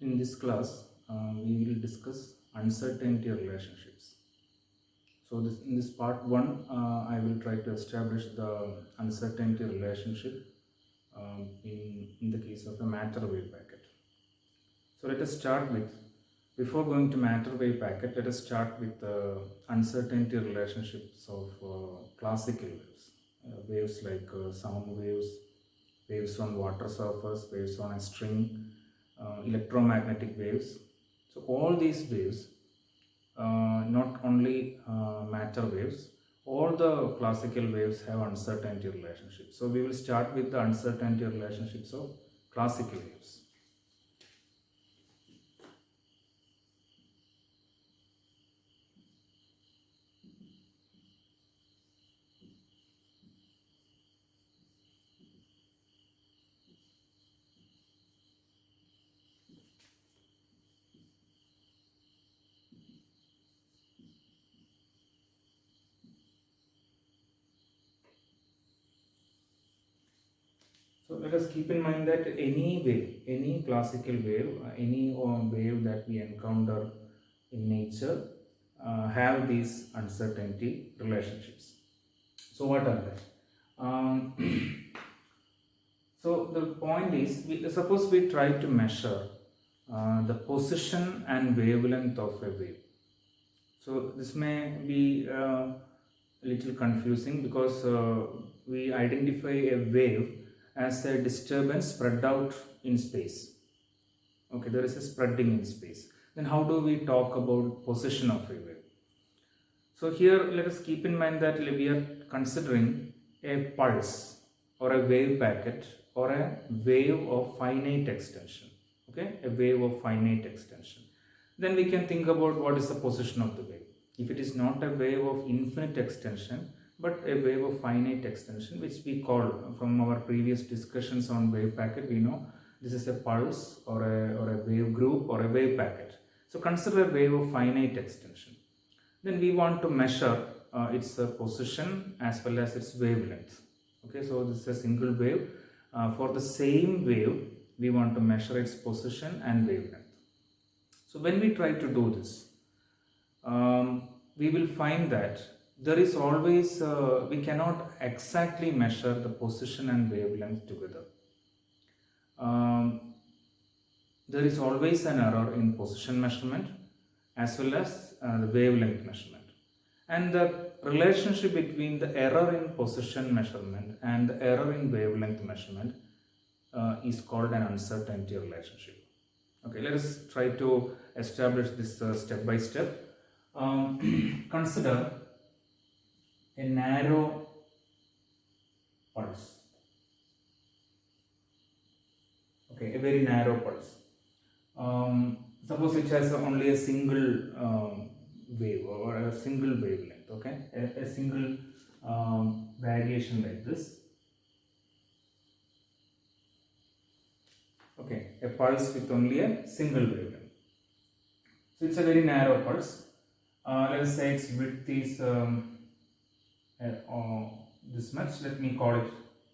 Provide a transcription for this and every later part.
In this class, we will discuss uncertainty relationships. So, in this part 1, I will try to establish the uncertainty relationship in the case of a matter wave packet. So, let us start with, before going to matter wave packet, let us start with the uncertainty relationships of classical waves. Waves like sound waves, waves on water surface, waves on a string, electromagnetic waves. So all these waves, not only matter waves, all the classical waves have uncertainty relationships. So we will start with the uncertainty relationships of classical waves. So let us keep in mind that any wave, any classical wave, any wave that we encounter in nature have these uncertainty relationships. So what are they? So the point is, suppose we try to measure the position and wavelength of a wave. So this may be a little confusing because we identify a wave as a disturbance spread out in space. Okay, there is a spreading in space. Then how do we talk about position of a wave? So here let us keep in mind that we are considering a pulse or a wave packet or a wave of finite extension. Okay, a wave of finite extension. Then we can think about what is the position of the wave. If it is not a wave of infinite extension but a wave of finite extension, which we call, from our previous discussions on wave packet, we know this is a pulse or a wave group or a wave packet. So consider a wave of finite extension. Then we want to measure its position as well as its wavelength. Okay, so this is a single wave. For the same wave, we want to measure its position and wavelength. So when we try to do this, we will find that there is always, we cannot exactly measure the position and wavelength together. There is always an error in position measurement as well as the wavelength measurement. And the relationship between the error in position measurement and the error in wavelength measurement is called an uncertainty relationship. Okay, let us try to establish this step by step. Consider a narrow pulse. Okay, a very narrow pulse. Suppose it has only a single wave or a single wavelength. Okay, a single variation like this. Okay, a pulse with only a single wavelength. So it's a very narrow pulse. Let us say its width is this much. Let me call it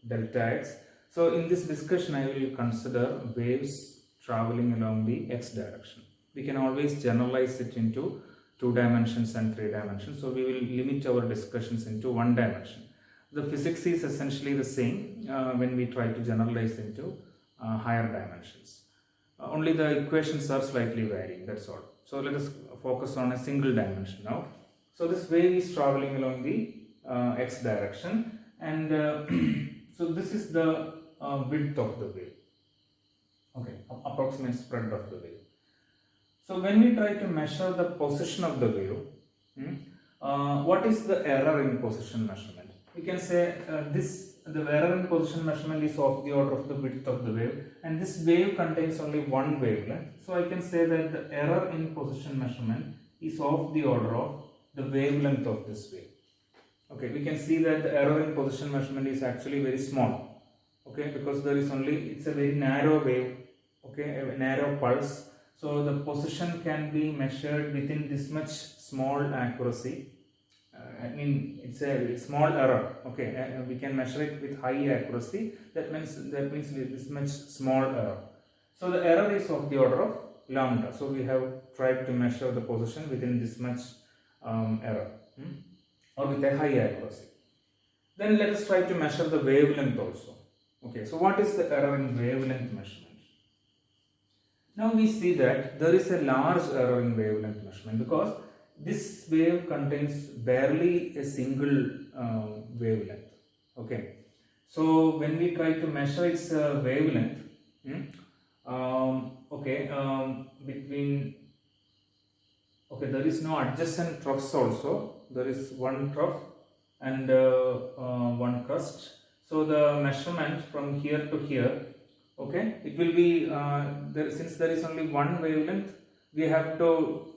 delta x. So in this discussion, I will consider waves traveling along the x direction. We can always generalize it into 2 dimensions and 3 dimensions. So we will limit our discussions into 1 dimension. The physics is essentially the same when we try to generalize into higher dimensions. Only the equations are slightly varying, that's all. So let us focus on a single dimension now. So this wave is traveling along the x direction, and so this is the width of the wave. Okay, approximate spread of the wave. So when we try to measure the position of the wave, what is the error in position measurement? We can say the error in position measurement is of the order of the width of the wave, and this wave contains only one wavelength. So I can say that the error in position measurement is of the order of the wavelength of this wave. Okay, we can see that the error in position measurement is actually very small. Okay, because there is only, it's a very narrow wave. Okay, a narrow pulse. So the position can be measured within this much small accuracy. I mean, it's a small error. Okay, we can measure it with high accuracy. That means this much small error. So the error is of the order of lambda. So we have tried to measure the position within this much error, or with a high accuracy. Then let us try to measure the wavelength also. Okay, so what is the error in wavelength measurement? Now we see that there is a large error in wavelength measurement because this wave contains barely a single wavelength. Okay, so when we try to measure its wavelength, between, there is no adjacent troughs also. There is one trough and one crust. So the measurement from here to here, okay, it will be since there is only one wavelength, we have to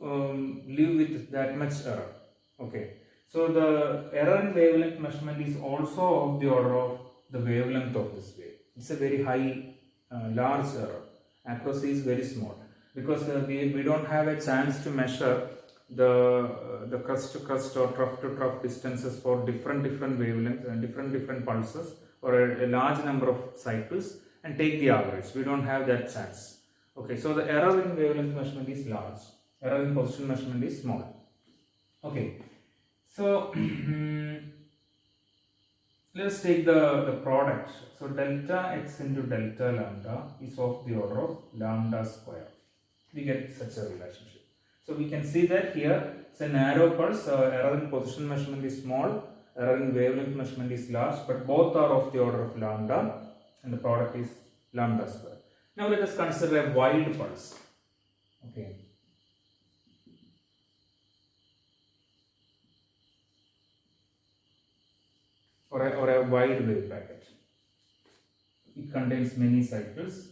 live with that much error. Okay, so the error in wavelength measurement is also of the order of the wavelength of this wave. It's a very high, large error. Accuracy is very small because we don't have a chance to measure the crust to crust or trough to trough distances for different wavelengths and different pulses or a large number of cycles and take the average. We don't have that chance. Okay, so the error in wavelength measurement is large. Error in position measurement is small. Okay, so let's take the product. So delta x into delta lambda is of the order of lambda square. We get such a relationship. So we can see that here it's a narrow pulse. Error in position measurement is small. Error in wavelength measurement is large, but both are of the order of lambda, and the product is lambda square. Now let us consider a wide pulse. Okay. Or a wide wave packet. It contains many cycles.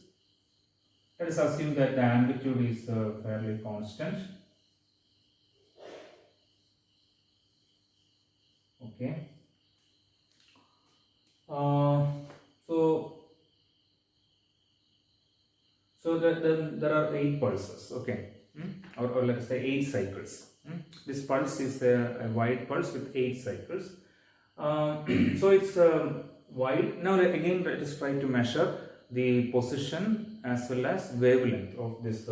Let us assume that the amplitude is fairly constant. Okay. So there are 8 pulses. Okay, or let's say 8 cycles. This pulse is a wide pulse with 8 cycles. So it's wide. Now again let us try to measure the position as well as wavelength of this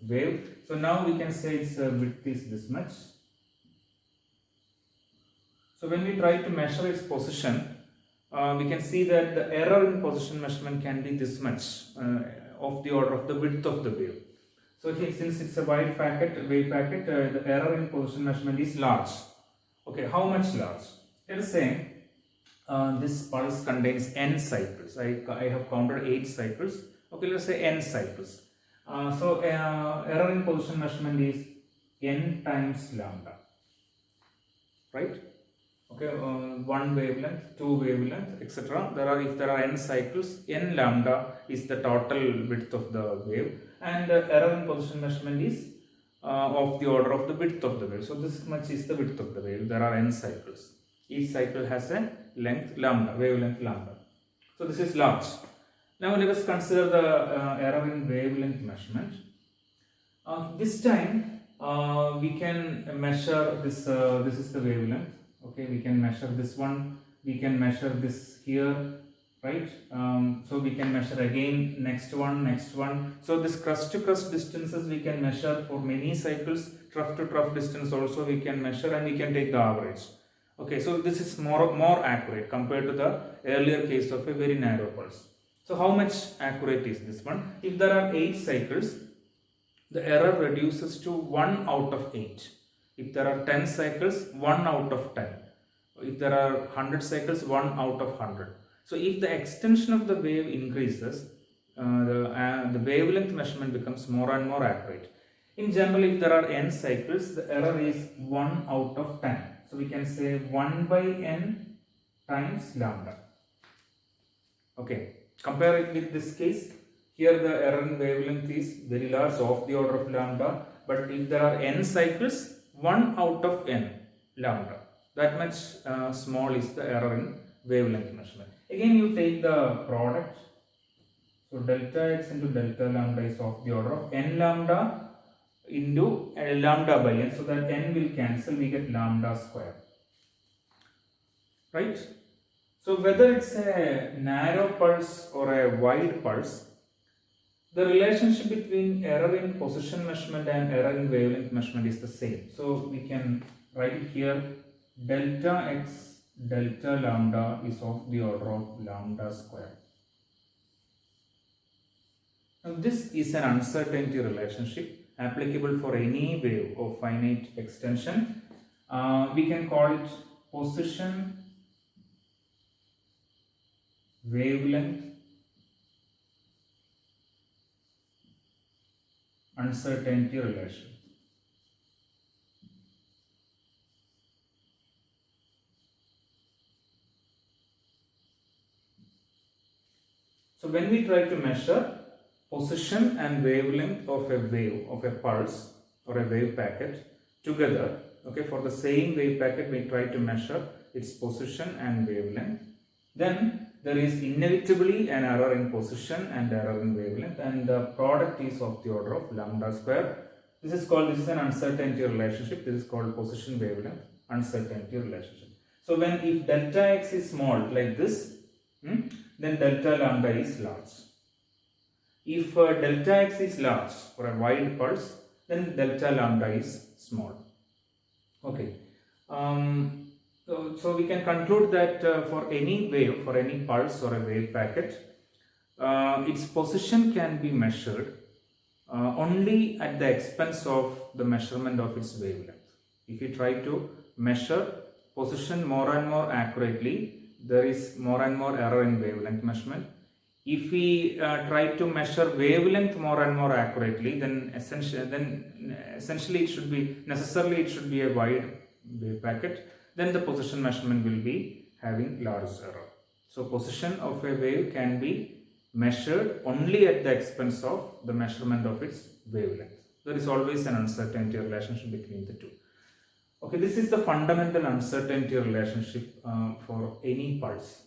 wave. So now we can say its width is this much. So when we try to measure its position, we can see that the error in position measurement can be this much of the order of the width of the wave. So here, since it's a wave packet, the error in position measurement is large. Okay, how much large? Let us say this pulse contains n cycles. I have counted 8 cycles. Okay, let's say n cycles. So error in position measurement is n times lambda, right? Okay, 1 wavelength, 2 wavelength, etc. If there are n cycles, n lambda is the total width of the wave, and error in position measurement is of the order of the width of the wave. So this much is the width of the wave. There are n cycles. Each cycle has a length lambda, wavelength lambda. So this is large. Now let us consider the error in wavelength measurement. This time we can measure this. This is the wavelength. Okay, we can measure this one. We can measure this here, right? So we can measure again next one. So this crust to crust distances we can measure for many cycles. Trough to trough distance also we can measure, and we can take the average. Okay, so this is more accurate compared to the earlier case of a very narrow pulse. So how much accurate is this one? If there are 8 cycles, the error reduces to 1 out of 8. If there are 10 cycles, 1 out of 10. If there are 100 cycles, 1 out of 100. So if the extension of the wave increases, the wavelength measurement becomes more and more accurate. In general, if there are n cycles, the error is 1 out of 10. So we can say 1 by n times lambda. Okay, compare it with this case. Here the error in wavelength is very large, of the order of lambda. But if there are n cycles, 1 out of n lambda. That much small is the error in wavelength measurement. Again, you take the product. So delta x into delta lambda is of the order of n lambda into lambda by n. So that n will cancel, we get lambda square. Right? So whether it's a narrow pulse or a wide pulse, the relationship between error in position measurement and error in wavelength measurement is the same. So we can write it here, delta x delta lambda is of the order of lambda square. Now this is an uncertainty relationship applicable for any wave of finite extension. We can call it position wavelength uncertainty relation. So when we try to measure position and wavelength of a wave, of a pulse or a wave packet together, okay, for the same wave packet we try to measure its position and wavelength, then there is inevitably an error in position and error in wavelength, and the product is of the order of lambda square. This is an uncertainty relationship. This is called position wavelength uncertainty relationship. So when if delta x is small like this, then delta lambda is large. If delta x is large for a wide pulse, then delta lambda is small. Okay. So we can conclude that for any wave, for any pulse or a wave packet, its position can be measured only at the expense of the measurement of its wavelength. If we try to measure position more and more accurately, there is more and more error in wavelength measurement. If we try to measure wavelength more and more accurately, then essentially it should be a wide wave packet. Then the position measurement will be having large error. So position of a wave can be measured only at the expense of the measurement of its wavelength. There is always an uncertainty relationship between the two. Okay, this is the fundamental uncertainty relationship for any pulse.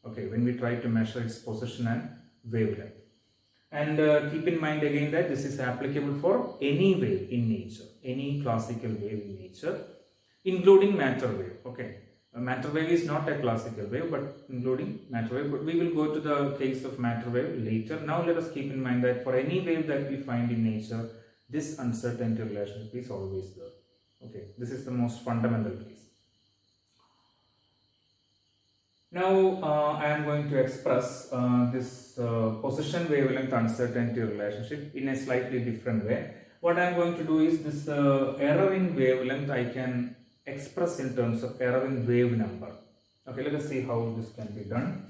Okay, when we try to measure its position and wavelength. And keep in mind again that this is applicable for any wave in nature, any classical wave in nature, including matter wave. Okay, a matter wave is not a classical wave, but including matter wave. But we will go to the case of matter wave later. Now let us keep in mind that for any wave that we find in nature, this uncertainty relationship is always there. Okay, this is the most fundamental case. Now I am going to express this position wavelength uncertainty relationship in a slightly different way. What I am going to do is this error in wavelength I can express in terms of error in wave number. Okay, let us see how this can be done.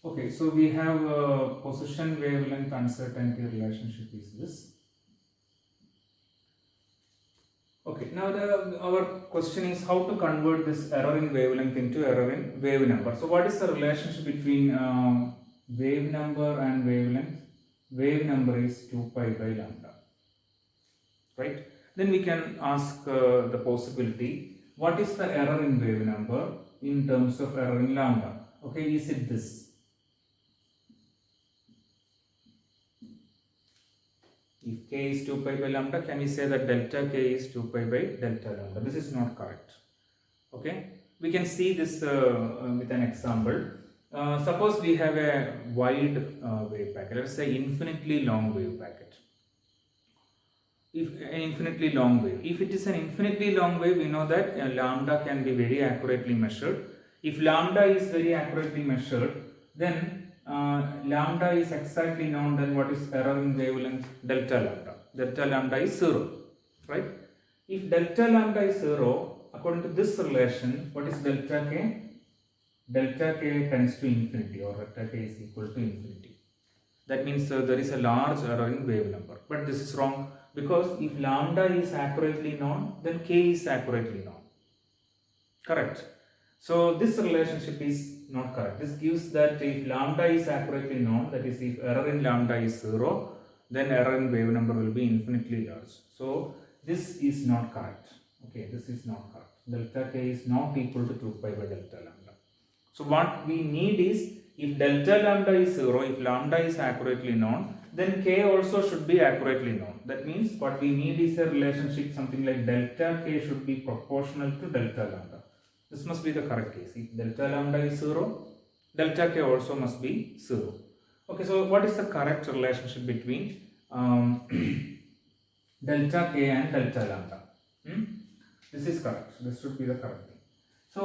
Okay, so we have a position wavelength uncertainty relationship is this. Okay, now our question is how to convert this error in wavelength into error in wave number. So what is the relationship between wave number and wavelength? Wave number is 2 pi by lambda, right? Then we can ask the possibility, what is the error in wave number in terms of error in lambda? Okay, is it this? If k is 2 pi by lambda, can we say that delta k is 2 pi by delta lambda? This is not correct. Okay, we can see this with an example. Suppose we have a wide wave packet, let's say infinitely long wave packet. If an infinitely long wave, if it is an infinitely long wave, we know that lambda can be very accurately measured. If lambda is very accurately measured, then lambda is exactly known, then what is error in wavelength? Delta lambda. Delta lambda is 0, right? If delta lambda is 0, according to this relation, what is delta k? Delta k tends to infinity, or delta k is equal to infinity. That means there is a large error in wave number. But this is wrong, because if lambda is accurately known, then k is accurately known. Correct. So this relationship is not correct. This gives that if lambda is accurately known, that is if error in lambda is 0, then error in wave number will be infinitely large. So this is not correct. Okay, this is not correct. Delta k is not equal to 2 pi by delta lambda. So what we need is, if delta lambda is 0, if lambda is accurately known, then k also should be accurately known. That means what we need is a relationship something like delta k should be proportional to delta lambda. This must be the correct case. If delta lambda is 0, delta k also must be 0. Okay, so what is the correct relationship between delta k and delta lambda? This is correct. This should be the correct thing. So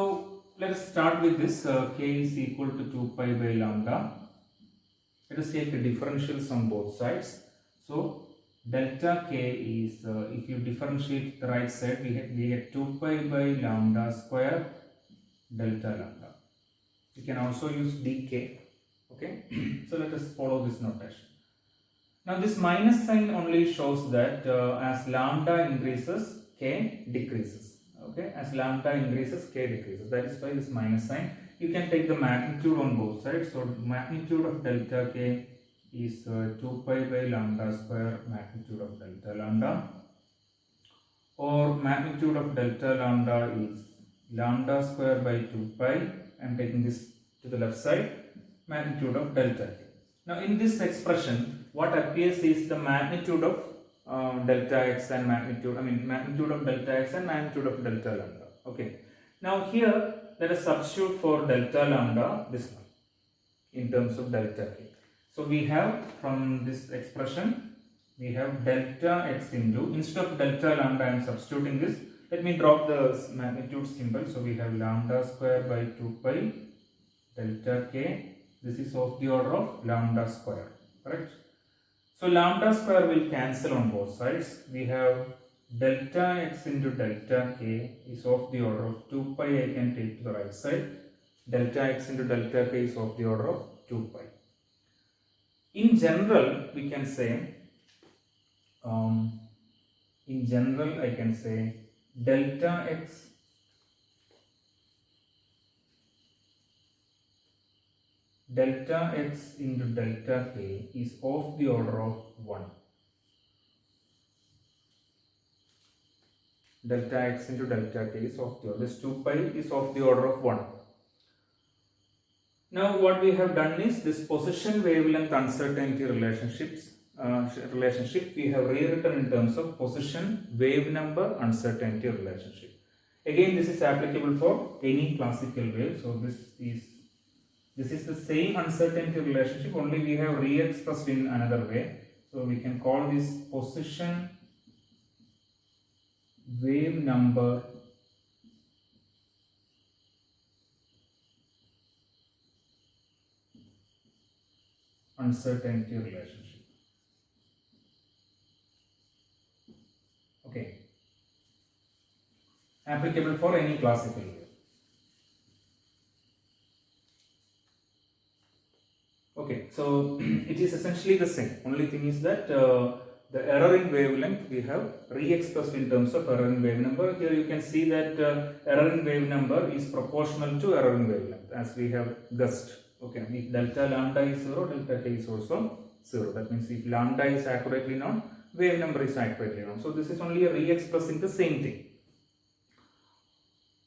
let us start with this. K is equal to 2 pi by lambda. Let us take the differentials on both sides. So delta k is, if you differentiate the right side, we get 2 pi by lambda square delta lambda. You can also use dk. Okay, so let us follow this notation. Now this minus sign only shows that as lambda increases, k decreases. Okay, as lambda increases, k decreases. That is why this minus sign. You can take the magnitude on both sides. So magnitude of delta k is 2 pi by lambda square magnitude of delta lambda, or magnitude of delta lambda is lambda square by 2 pi. I am taking this to the left side, magnitude of delta k. Now in this expression, what appears is the magnitude of delta x and magnitude of delta x and magnitude of delta lambda. Okay. Now here let us substitute for delta lambda this one in terms of delta k. So we have from this expression, we have delta x into, instead of delta lambda I am substituting this. Let me drop the magnitude symbol. So we have lambda square by 2 pi delta k. This is of the order of lambda square, correct? So lambda square will cancel on both sides. We have delta x into delta k is of the order of 2 pi. I can take to the right side. Delta x into delta k is of the order of 2 pi. In general, we can say, I can say delta x into delta k is of the order of 1. Delta x into delta k is of the order, this 2 pi is of the order of 1. Now what we have done is this position wavelength uncertainty relationship we have rewritten in terms of position wave number uncertainty relationship. Again, this is applicable for any classical wave. So this is the same uncertainty relationship, only we have re-expressed in another way. So we can call this position wave number uncertainty relationship. Okay. Applicable for any classical wave. Okay, so it is essentially the same. Only thing is that the error in wavelength we have re-expressed in terms of error in wave number. Here you can see that error in wave number is proportional to error in wavelength, as we have guessed. Okay, if delta lambda is 0, delta k is also 0. That means if lambda is accurately known, wave number is accurately known. So this is only a re-expressing the same thing.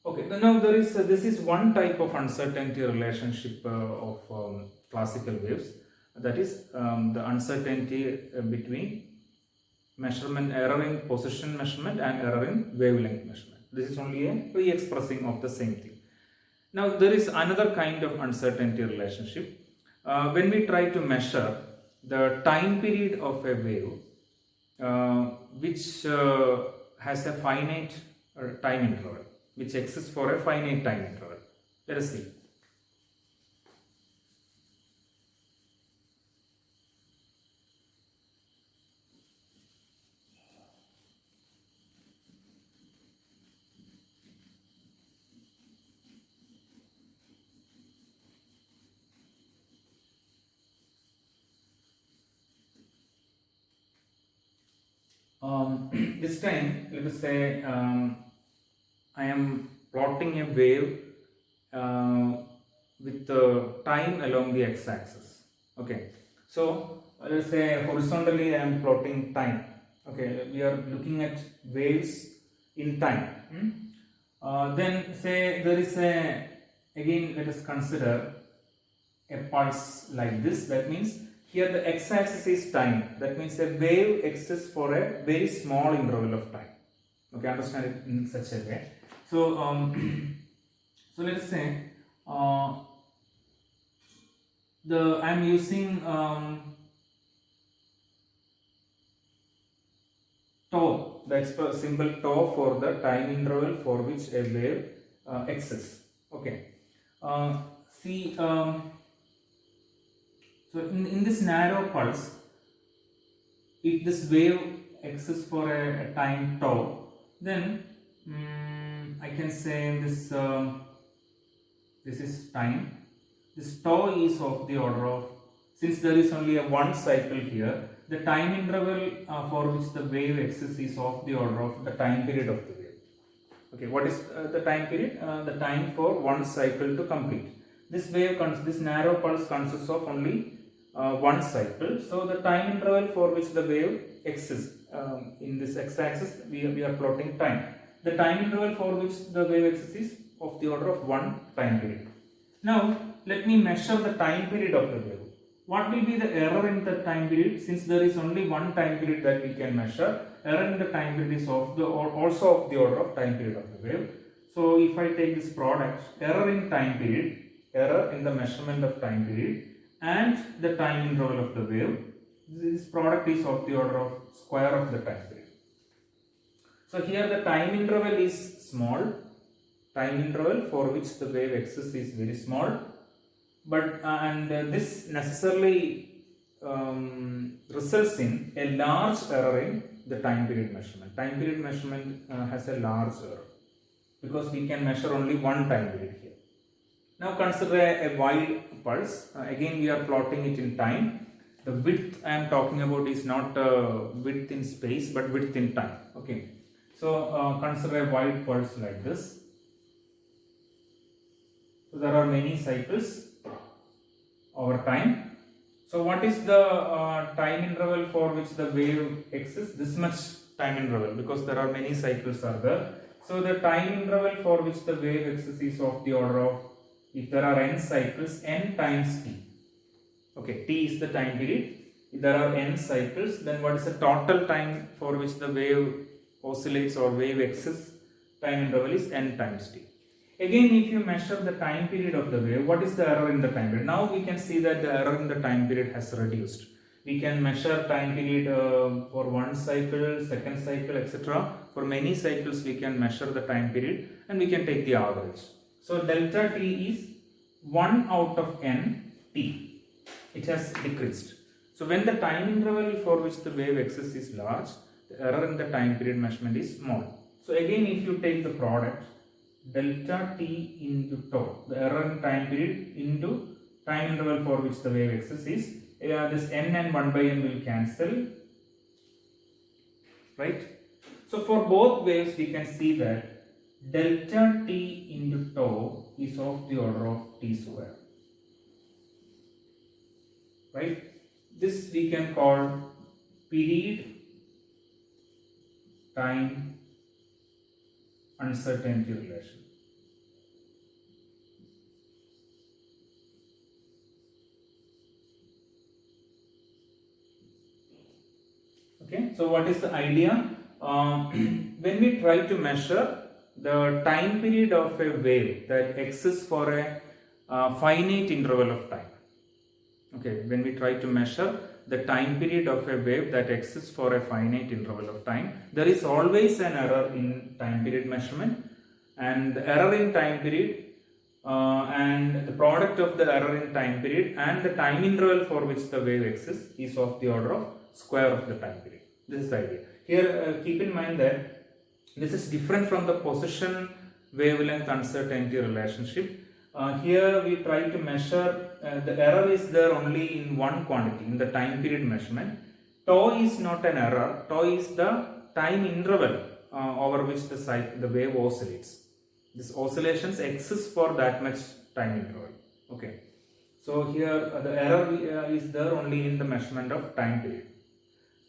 Okay, now this is one type of uncertainty relationship of classical waves. That is the uncertainty between measurement error in position measurement and error in wavelength measurement. This is only a re-expressing of the same thing. Now there is another kind of uncertainty relationship. When we try to measure the time period of a wave which has a finite time interval, which exists for a finite time interval. Let us see. This time, let us say I am plotting a wave with the time along the x-axis. Okay, so let's say horizontally I am plotting time. Okay, we are looking at waves in time. Then say there is a, again let us consider a pulse like this. That means here the x-axis is time. That means a wave exists for a very small interval of time. Okay, understand it in such a way. So so let us say I am using tau, that's the symbol tau for the time interval for which a wave exists. Okay. See, so in this narrow pulse, if this wave exists for a time tau, then I can say this this is time. This tau is of the order of, since there is only a one cycle here, the time interval for which the wave exists is of the order of the time period of the wave. Okay, what is the time period? The time for one cycle to complete. This wave, this narrow pulse consists of only one cycle. So the time interval for which the wave exists in this x-axis, we are plotting time. The time interval for which the wave exists is of the order of one time period. Now let me measure the time period of the wave. What will be the error in the time period? Since there is only one time period that we can measure, error in the time period is also of the order of time period of the wave. So if I take this product, error in time period, error in the measurement of time period, and the time interval of the wave, this product is of the order of square of the time period. So here the time interval is small, time interval for which the wave exists is very small, but this necessarily results in a large error in the time period measurement. Time period measurement has a large error because we can measure only one time period here. Now consider a wide pulse. Again we are plotting it in time. The width I am talking about is not width in space but width in time. Okay. So consider a wide pulse like this. So there are many cycles over time. So what is the time interval for which the wave exists? This much time interval, because there are many cycles are there. So the time interval for which the wave exists is of the order of, if there are n cycles, n times t. Okay, t is the time period. If there are n cycles, then what is the total time for which the wave oscillates or wave exists? Time interval is n times t. Again, if you measure the time period of the wave, what is the error in the time period? Now we can see that the error in the time period has reduced. We can measure time period for one cycle, second cycle, etc. For many cycles, we can measure the time period and we can take the average. So delta t is 1 out of n t. It has decreased. So when the time interval for which the wave exists is large, the error in the time period measurement is small. So again, if you take the product, delta t into tau, the error in time period into time interval for which the wave exists is, this n and 1 by n will cancel, right? So for both waves we can see that delta t into tau is of the order of t square, right? This we can call period time uncertainty relation. Okay, so what is the idea? When we try to measure the time period of a wave that exists for a finite interval of time. Okay, when we try to measure the time period of a wave that exists for a finite interval of time, there is always an error in time period measurement, and the error in time period and the product of the error in time period and the time interval for which the wave exists is of the order of square of the time period. This is the idea. Here keep in mind that this is different from the position wavelength uncertainty relationship. Here we try to measure, the error is there only in one quantity, in the time period measurement. Tau is not an error, tau is the time interval over which the wave oscillates. This oscillations exist for that much time interval. Okay. So here the error is there only in the measurement of time period.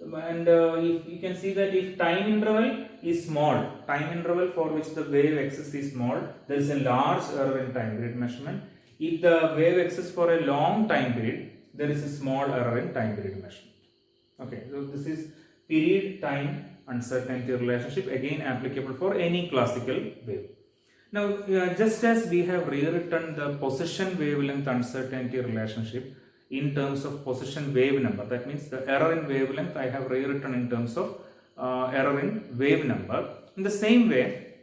And if you can see that if time interval is small, time interval for which the wave exists is small, there is a large error in time period measurement. If the wave exists for a long time period, there is a small error in time period measurement. Okay, so this is period time uncertainty relationship, again applicable for any classical wave. Now, just as we have rewritten the position wavelength uncertainty relationship in terms of position wave number, that means the error in wavelength I have rewritten in terms of error in wave number. In the same way,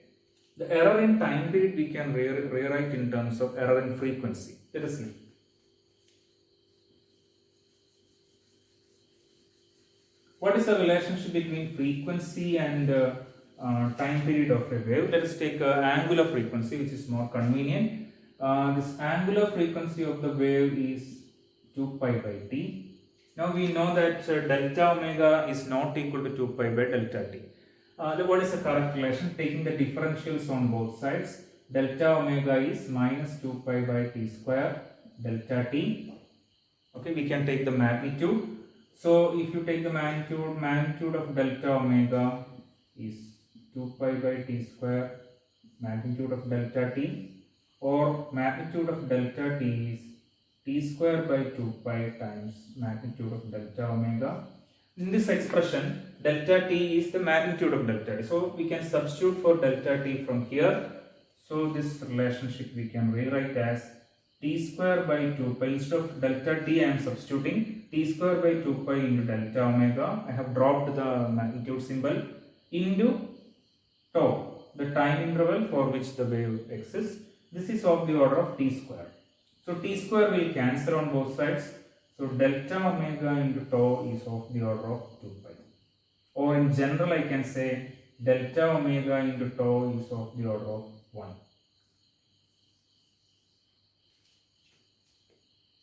the error in time period we can rewrite in terms of error in frequency. Let us see. What is the relationship between frequency and time period of a wave? Let us take angular frequency, which is more convenient. This angular frequency of the wave is 2 pi by t. Now we know that delta omega is not equal to 2 pi by delta t. What is the correct relation? Taking the differentials on both sides, delta omega is minus 2 pi by t square delta t. Okay, we can take the magnitude. So if you take the magnitude of delta omega is 2 pi by t square magnitude of delta t, or magnitude of delta t is t square by 2 pi times magnitude of delta omega. In this expression, delta t is the magnitude of delta t. So we can substitute for delta t from here. So this relationship we can rewrite as t square by 2 pi. Instead of delta t I am substituting t square by 2 pi into delta omega. I have dropped the magnitude symbol into tau, the time interval for which the wave exists. This is of the order of t square. So t square will cancel on both sides. So delta omega into tau is of the order of 2 pi. Or in general I can say delta omega into tau is of the order of 1.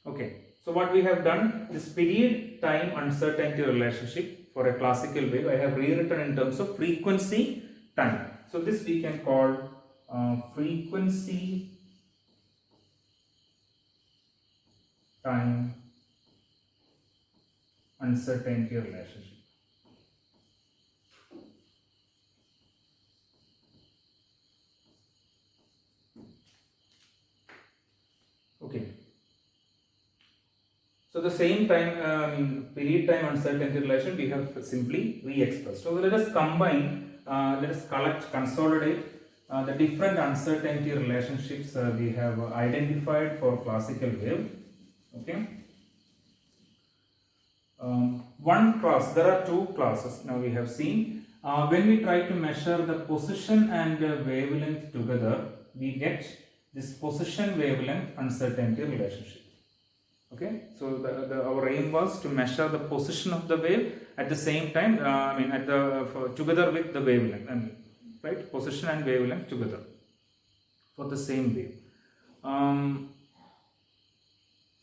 Okay, so what we have done, this period time uncertainty relationship for a classical wave I have rewritten in terms of frequency time. So this we can call frequency time uncertainty relationship. Okay. So the same time period time uncertainty relation we have simply re-expressed. So let us combine, let us consolidate the different uncertainty relationships we have identified for classical wave. Okay. One class, there are two classes now we have seen. When we try to measure the position and wavelength together, we get this position wavelength uncertainty relationship. Okay, so our aim was to measure the position of the wave at the same time, together with the wavelength, right, position and wavelength together for the same wave.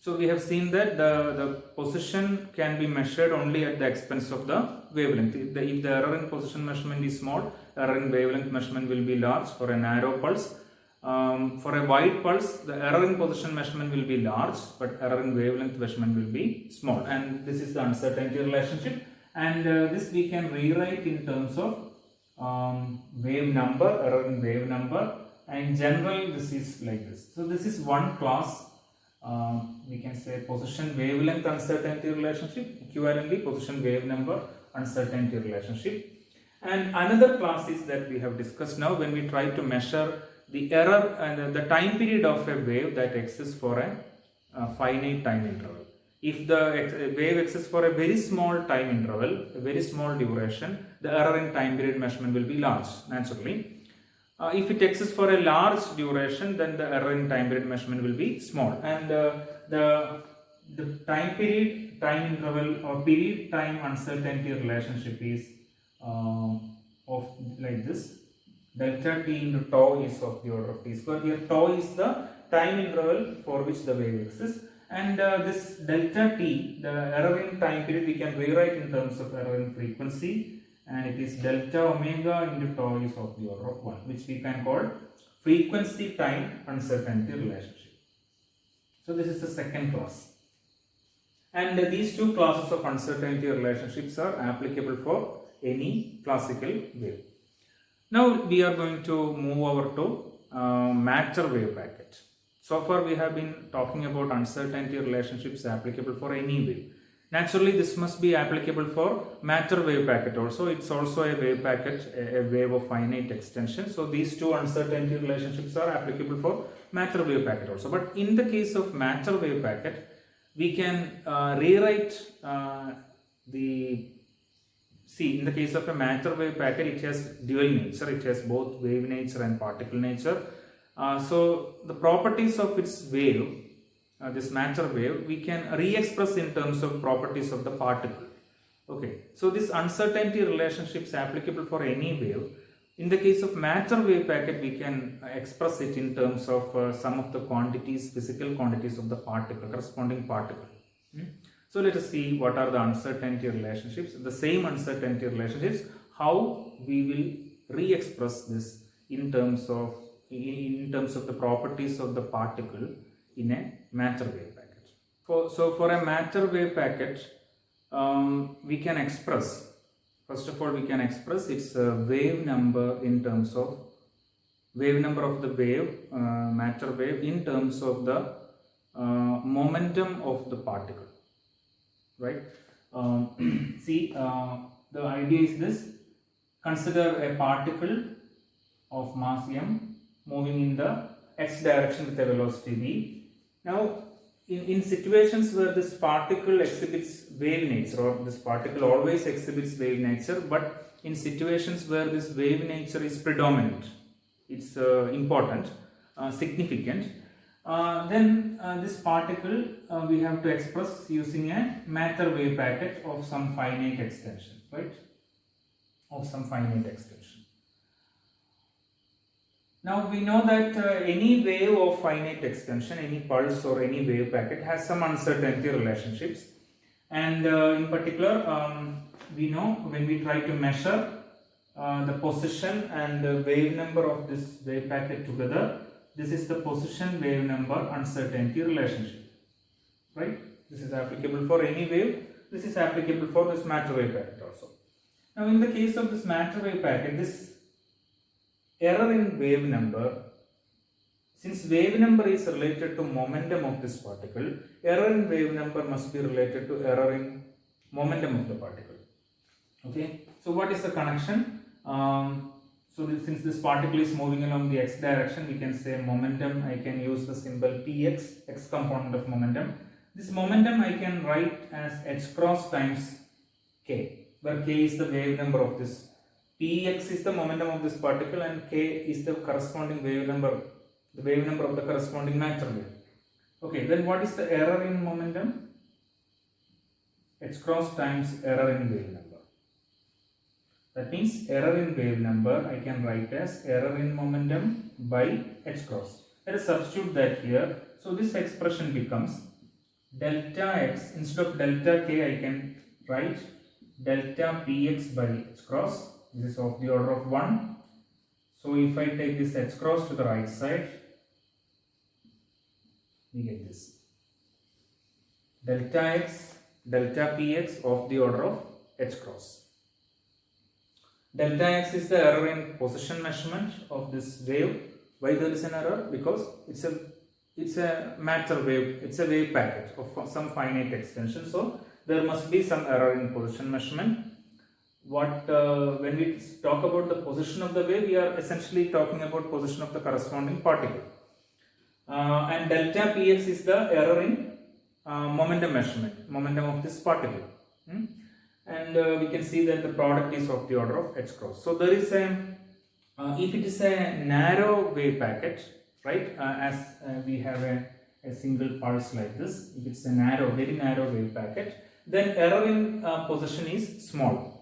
So we have seen that the position can be measured only at the expense of the wavelength. If the error in position measurement is small, error in wavelength measurement will be large for a narrow pulse. For a wide pulse, the error in position measurement will be large, but error in wavelength measurement will be small. And this is the uncertainty relationship. And this we can rewrite in terms of wave number, error in wave number. And in general, this is like this. So this is one class. We can say position wavelength uncertainty relationship, equivalently position wave number uncertainty relationship. And another class is that we have discussed now when we try to measure the error and the time period of a wave that exists for a finite time interval. If the wave exists for a very small time interval, a very small duration, the error in time period measurement will be large naturally. If it exists for a large duration, then the error in time period measurement will be small. And the time period, time interval or period time uncertainty relationship is of like this. Delta t into tau is of the order of t square. Here tau is the time interval for which the wave exists. And this delta t, the error in time period, we can rewrite in terms of error in frequency. And it is delta omega into tau is of the order of 1, which we can call frequency time uncertainty relationship. So this is the second class. And these two classes of uncertainty relationships are applicable for any classical wave. Now we are going to move over to matter wave packet. So far we have been talking about uncertainty relationships applicable for any wave. Naturally this must be applicable for matter wave packet also. It's also a wave packet, a wave of finite extension. So these two uncertainty relationships are applicable for matter wave packet also. But in the case of matter wave packet, we can rewrite in the case of a matter wave packet, it has dual nature. It has both wave nature and particle nature. So the properties of its wave, this matter wave, we can re-express in terms of properties of the particle. Okay, so this uncertainty relationship is applicable for any wave. In the case of matter wave packet, we can express it in terms of some of the quantities, physical quantities of the particle, corresponding particle. So let us see what are the uncertainty relationships, the same uncertainty relationships, how we will re-express this in terms of the properties of the particle in a matter wave packet. So for a matter wave packet, we can express, first of all we can express its wave number in terms of wave number of the wave, matter wave, in terms of the momentum of the particle, right? The idea is this: consider a particle of mass m moving in the x direction with a velocity v. Now in situations where this particle exhibits wave nature, or this particle always exhibits wave nature, but in situations where this wave nature is predominant, it's important, significant, then this particle we have to express using a matter wave packet of some finite extension, right? Of some finite extension. Now we know that any wave of finite extension, any pulse or any wave packet has some uncertainty relationships, and in particular we know when we try to measure the position and the wave number of this wave packet together, this is the position wave number uncertainty relationship, right? This is applicable for any wave. This is applicable for this matter wave packet also. Now in the case of this matter wave packet, this error in wave number, since wave number is related to momentum of this particle, error in wave number must be related to error in momentum of the particle. Okay, so what is the connection? Since this particle is moving along the x direction, we can say momentum. I can use the symbol px, x component of momentum. This momentum I can write as h cross times k, where k is the wave number of this. Px is the momentum of this particle and k is the corresponding wave number, the wave number of the corresponding matter wave. Okay, then what is the error in momentum? H cross times error in wave number. That means error in wave number I can write as error in momentum by h cross. Let us substitute that here. So this expression becomes delta x, instead of delta k I can write delta px by h cross. This is of the order of 1. So if I take this h cross to the right side, we get this delta x, delta px of the order of h cross. Delta x is the error in position measurement of this wave. Why there is an error? Because it's a matter wave, it's a wave packet of some finite extension. So there must be some error in position measurement. When we talk about the position of the wave, we are essentially talking about position of the corresponding particle. And delta px is the error in momentum measurement, momentum of this particle. And we can see that the product is of the order of h cross. So there is if it is a narrow wave packet, right, as we have a single pulse like this, if it's a very narrow wave packet, then error in position is small.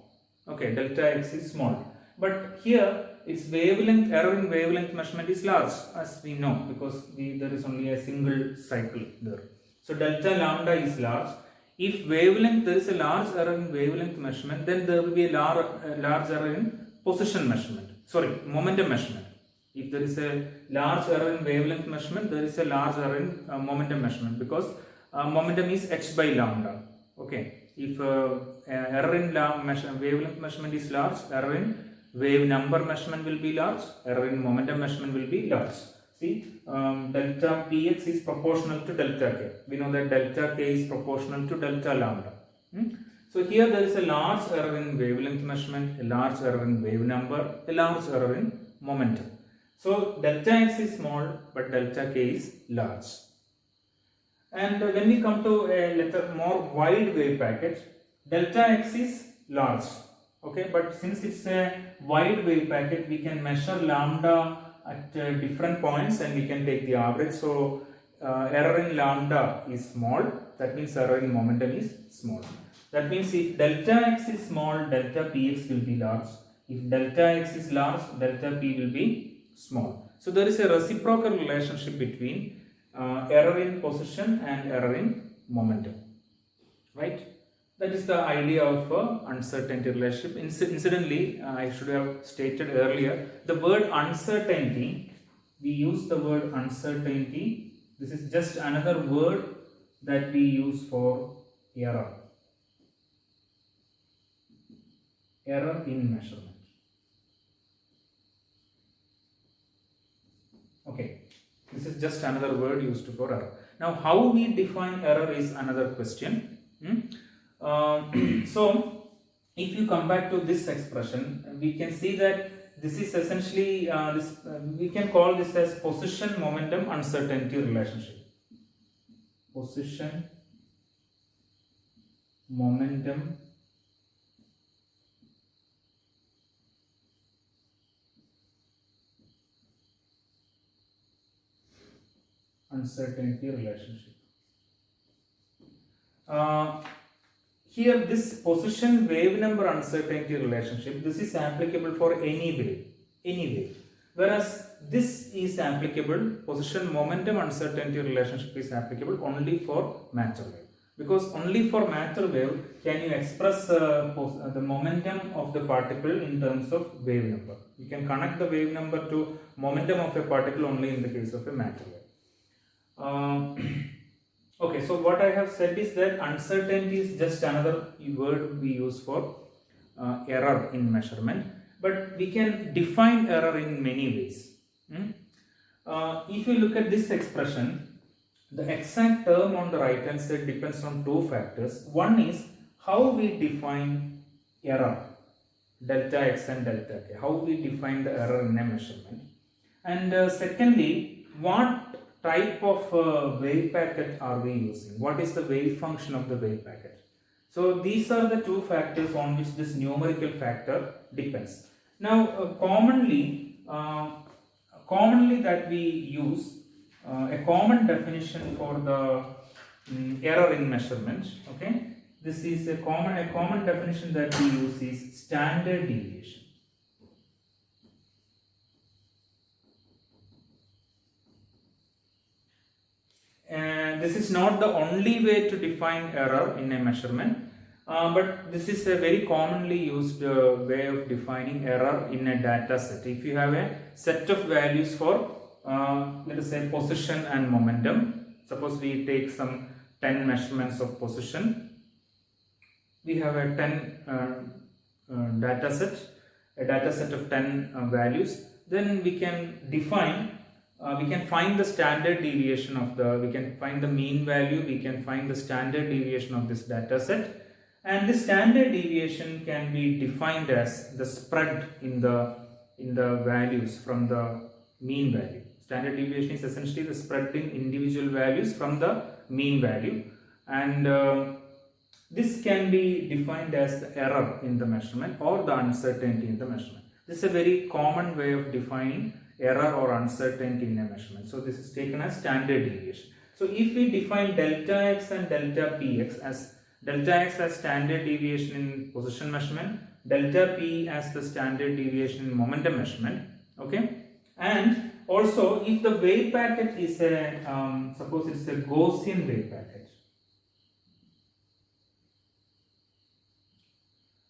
Okay, delta x is small. But here its wavelength, error in wavelength measurement is large, as we know, because there is only a single cycle there. So delta lambda is large. If wavelength, there is a large error in wavelength measurement, then there will be a large error in position measurement, momentum measurement. If there is a large error in wavelength measurement, there is a large error in momentum measurement, because momentum is h by lambda. Okay. If error in wavelength measurement is large, error in wave number measurement will be large, error in momentum measurement will be large. See, delta px is proportional to delta k. We know that delta k is proportional to delta lambda. So here there is a large error in wavelength measurement, a large error in wave number, a large error in momentum. So delta x is small, but delta k is large. And when we come to a little more wide wave packet, delta x is large. Okay, but since it's a wide wave packet, we can measure lambda at different points and we can take the average. So error in lambda is small, that means error in momentum is small. That means if delta x is small, delta px will be large. If delta x is large, delta p will be small. So there is a reciprocal relationship between error in position and error in momentum, right? That is the idea of uncertainty relationship. Incidentally, I should have stated earlier, the word uncertainty, we use the word uncertainty. This is just another word that we use for error. Error in measurement. Okay, this is just another word used for error. Now, how we define error is another question. So, if you come back to this expression, we can see that this is essentially we can call this as position momentum uncertainty relationship. Position momentum uncertainty relationship. Here this position wave number uncertainty relationship, this is applicable for any wave, whereas this is applicable, position momentum uncertainty relationship is applicable only for matter wave, because only for matter wave can you express the momentum of the particle in terms of wave number. You can connect the wave number to momentum of a particle only in the case of a matter wave. Okay, so what I have said is that uncertainty is just another word we use for error in measurement, but we can define error in many ways. If you look at this expression, the exact term on the right hand side depends on two factors. One is how we define error, delta x and delta k, how we define the error in a measurement. And secondly, what type of wave packet are we using? What is the wave function of the wave packet? So these are the two factors on which this numerical factor depends. Now commonly that we use a common definition for the error in measurement. Okay, this is a common definition that we use is standard deviation. And this is not the only way to define error in a measurement, but this is a very commonly used way of defining error in a data set. If you have a set of values for let us say position and momentum, suppose we take some 10 measurements of position, we have a 10 data set of 10 values, then we can define we can find the standard deviation of we can find the mean value, we can find the standard deviation of this data set, and this standard deviation can be defined as the spread in the values from the mean value. Standard deviation is essentially the spread in individual values from the mean value, and this can be defined as the error in the measurement or the uncertainty in the measurement. This is a very common way of defining error or uncertainty in a measurement. So this is taken as standard deviation. So if we define delta x and delta px as delta x as standard deviation in position measurement, delta p as the standard deviation in momentum measurement, okay, and also if the wave packet is a suppose it's a Gaussian wave packet.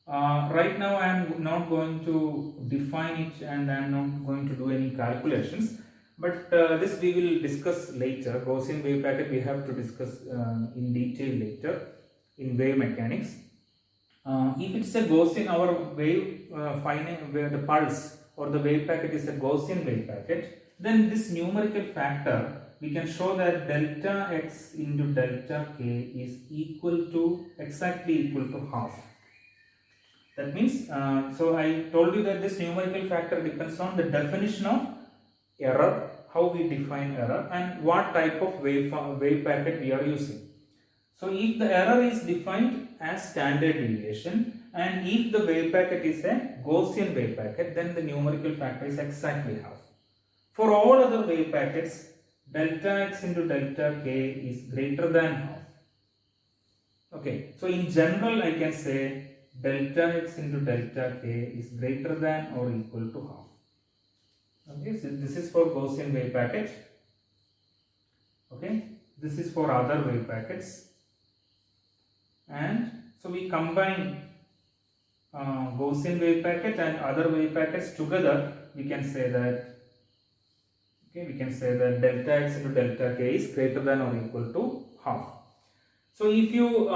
Right now I am not going to define it and I am not going to do any calculations, but this we will discuss later. Gaussian wave packet we have to discuss in detail later in wave mechanics. If it's a Gaussian, our wave where the pulse or the wave packet is a Gaussian wave packet, then this numerical factor we can show that delta x into delta k is equal to exactly equal to half. That means, so I told you that this numerical factor depends on the definition of error, how we define error, and what type of wave packet we are using. So if the error is defined as standard deviation and if the wave packet is a Gaussian wave packet, then the numerical factor is exactly half. For all other wave packets, delta x into delta k is greater than half. Okay, so in general I can say delta x into delta k is greater than or equal to half. Okay, so this is for Gaussian wave packet. Okay, this is for other wave packets. And so we combine Gaussian wave packet and other wave packets together. We can say that delta x into delta k is greater than or equal to half. So if you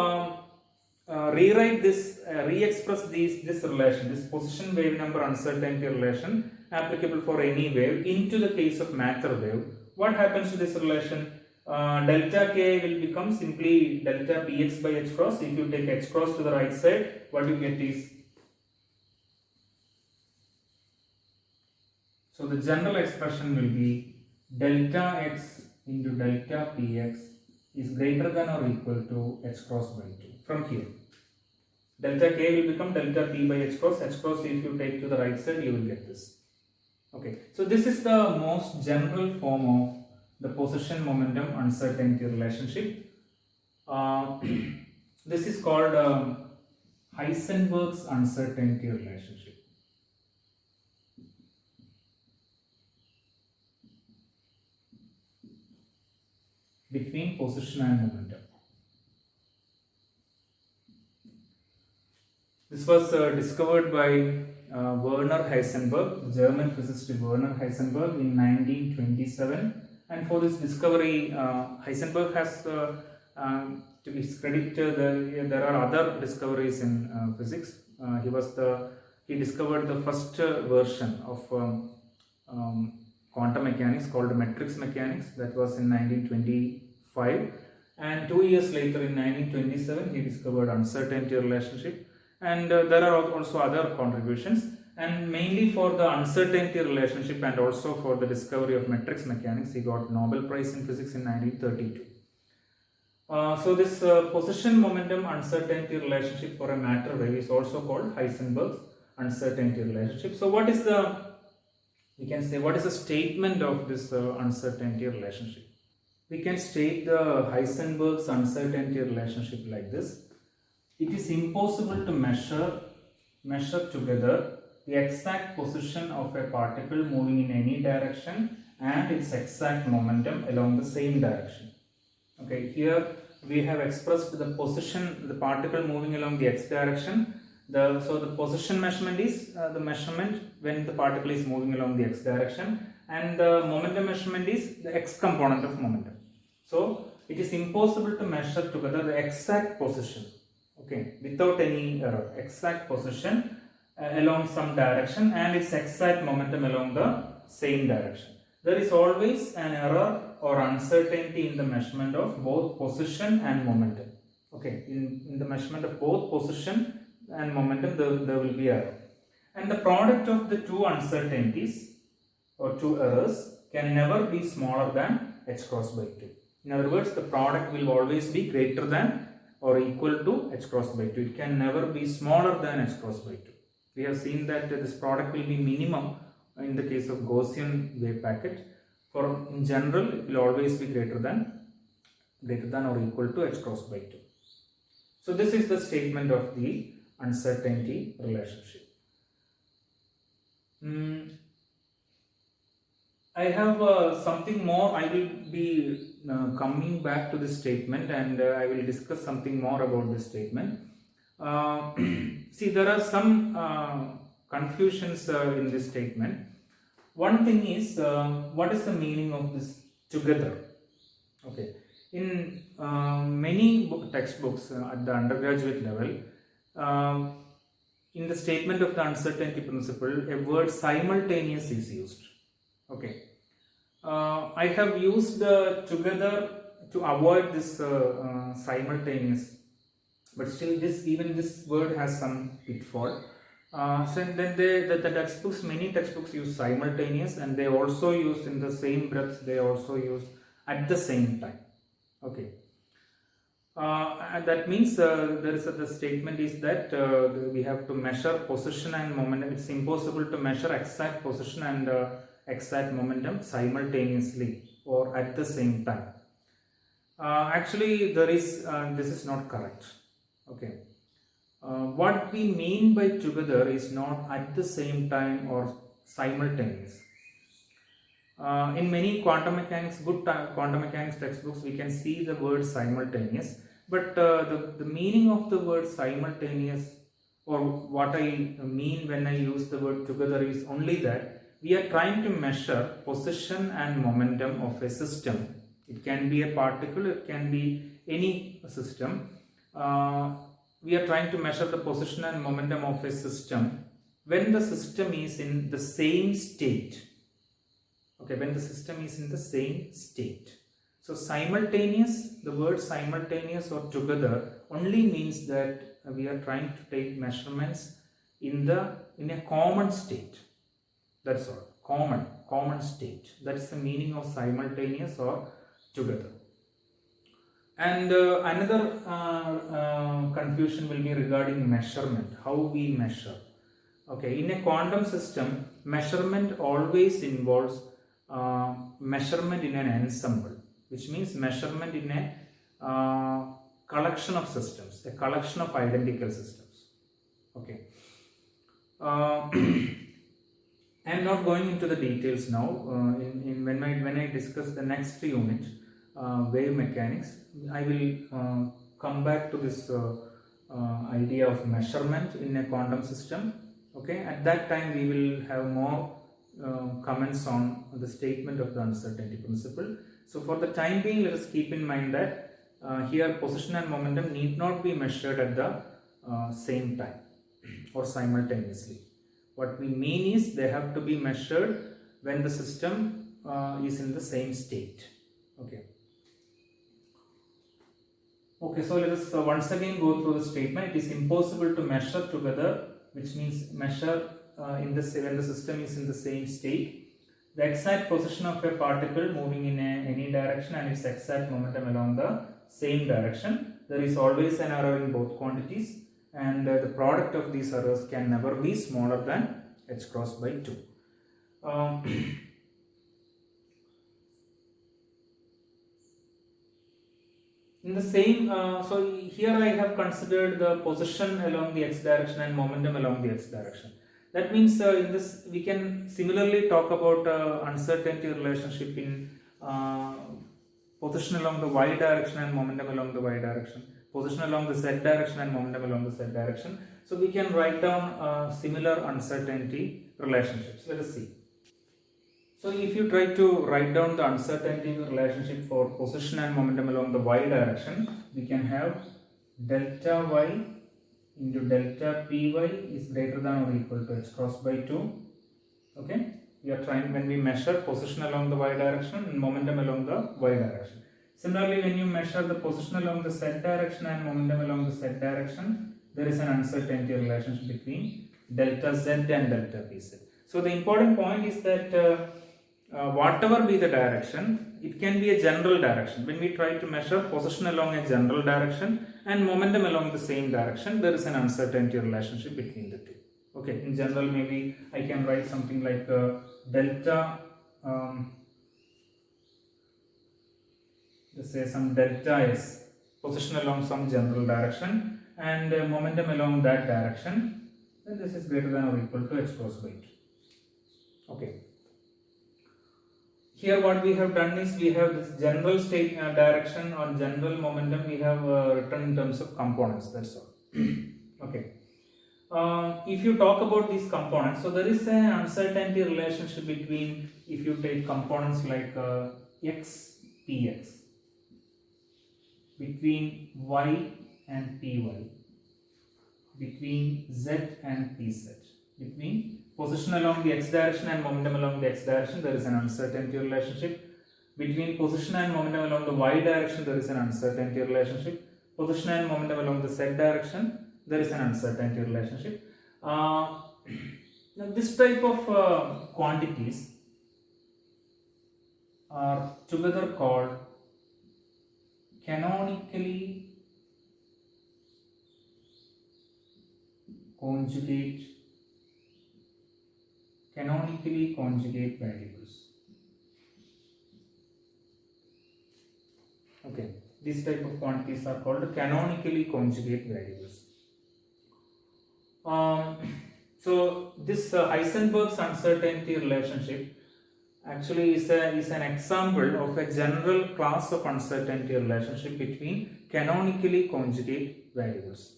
rewrite this, re-express this relation, this position wave number uncertainty relation applicable for any wave into the case of matter wave, what happens to this relation? Delta k will become simply delta px by h cross. If you take h cross to the right side, what you get is, so the general expression will be delta x into delta px is greater than or equal to h cross by 2 from here. Delta k will become delta p by h cross. H cross, if you take to the right side, you will get this. Okay, so this is the most general form of the position momentum uncertainty relationship. This is called Heisenberg's uncertainty relationship. Between position and momentum. This was discovered by Werner Heisenberg, German physicist Werner Heisenberg in 1927. And for this discovery, Heisenberg has to his credit, there are other discoveries in physics. He discovered the first version of quantum mechanics called matrix mechanics. That was in 1925, and 2 years later in 1927 he discovered uncertainty relationship, and there are also other contributions. And mainly for the uncertainty relationship and also for the discovery of matrix mechanics, he got Nobel Prize in Physics in 1932. So this position momentum uncertainty relationship for a matter wave is also called Heisenberg's uncertainty relationship. So what is the statement of this uncertainty relationship? We can state the Heisenberg's uncertainty relationship like this. It is impossible to measure together the exact position of a particle moving in any direction and its exact momentum along the same direction. Okay, here we have expressed the position, the particle moving along the x direction. So the position measurement is the measurement when the particle is moving along the x direction, and the momentum measurement is the x component of momentum. So it is impossible to measure together the exact position, okay, without any error, exact position along some direction and its exact momentum along the same direction. There is always an error or uncertainty in the measurement of both position and momentum. Okay, in the measurement of both position and momentum, there will be error. And the product of the two uncertainties or two errors can never be smaller than h cross by 2. In other words, the product will always be greater than or equal to h cross by 2. It can never be smaller than h cross by 2. We have seen that this product will be minimum in the case of Gaussian wave packet. In general, it will always be greater than or equal to h cross by 2. So this is the statement of the uncertainty relationship. I have something more. I will be coming back to this statement, and I will discuss something more about this statement. Uh, See, there are some confusions in this statement. One thing is, what is the meaning of this together? Okay, in many textbooks at the undergraduate level, um, in the statement of the uncertainty principle, a word simultaneous is used. Okay, I have used together to avoid this simultaneous, but still, even this word has some pitfall. So then the textbooks, many textbooks use simultaneous, and they also use in the same breath. They also use at the same time. Okay. And that means there is the statement is that we have to measure position and momentum. It's impossible to measure exact position and exact momentum simultaneously or at the same time. Actually, this is not correct. Okay. What we mean by together is not at the same time or simultaneous. In many quantum mechanics, quantum mechanics textbooks, we can see the word simultaneous, but the meaning of the word simultaneous, or what I mean when I use the word together, is only that we are trying to measure position and momentum of a system. It can be a particle, it can be any system. We are trying to measure the position and momentum of a system when the system is in the same state. Okay, when the system is in the same state. So simultaneous, the word simultaneous or together only means that we are trying to take measurements in a common state. That's all. Common state. That's the meaning of simultaneous or together. And another confusion will be regarding measurement, how we measure. Okay, in a quantum system, measurement always involves measurement in an ensemble, which means measurement in a collection of systems, a collection of identical systems. Okay. I am not going into the details now. When I discuss the next unit, wave mechanics, I will come back to this idea of measurement in a quantum system. Okay, at that time we will have more comments on the statement of the uncertainty principle. So for the time being, let us keep in mind that here position and momentum need not be measured at the same time or simultaneously. What we mean is they have to be measured when the system is in the same state. Okay. Okay, so let us once again go through the statement. It is impossible to measure together, which means measure when the system is in the same state, the exact position of a particle moving in any direction and its exact momentum along the same direction. There is always an error in both quantities, and the product of these errors can never be smaller than h cross by 2. In the same, so here I have considered the position along the x direction and momentum along the x direction. That means in this we can similarly talk about uncertainty relationship in position along the y direction and momentum along the y direction, position along the z direction and momentum along the z direction. So we can write down similar uncertainty relationships. Let us see. So if you try to write down the uncertainty relationship for position and momentum along the y direction, we can have delta y into delta py is greater than or equal to h cross by 2. Okay, we are trying when we measure position along the y direction and momentum along the y direction. Similarly, when you measure the position along the z direction and momentum along the z direction, there is an uncertainty relationship between delta z and delta pz. So the important point is that whatever be the direction, it can be a general direction. When we try to measure position along a general direction and momentum along the same direction, there is an uncertainty relationship between the two. Okay, in general, maybe I can write something like delta, let's say some delta s, position along some general direction, and momentum along that direction, then this is greater than or equal to h cross by 2. Okay. Here what we have done is we have this general state direction or general momentum we have written in terms of components, that's all. Okay. If you talk about these components, so there is an uncertainty relationship between, if you take components like x, px, between y and py, between z and pz, between position along the x direction and momentum along the x direction, there is an uncertainty relationship. Between position and momentum along the y direction, there is an uncertainty relationship. Position and momentum along the z direction, there is an uncertainty relationship. Now this type of quantities are together called canonically conjugate variables. Okay, these type of quantities are called canonically conjugate variables. So this Heisenberg's uncertainty relationship actually is an example of a general class of uncertainty relationship between canonically conjugate variables.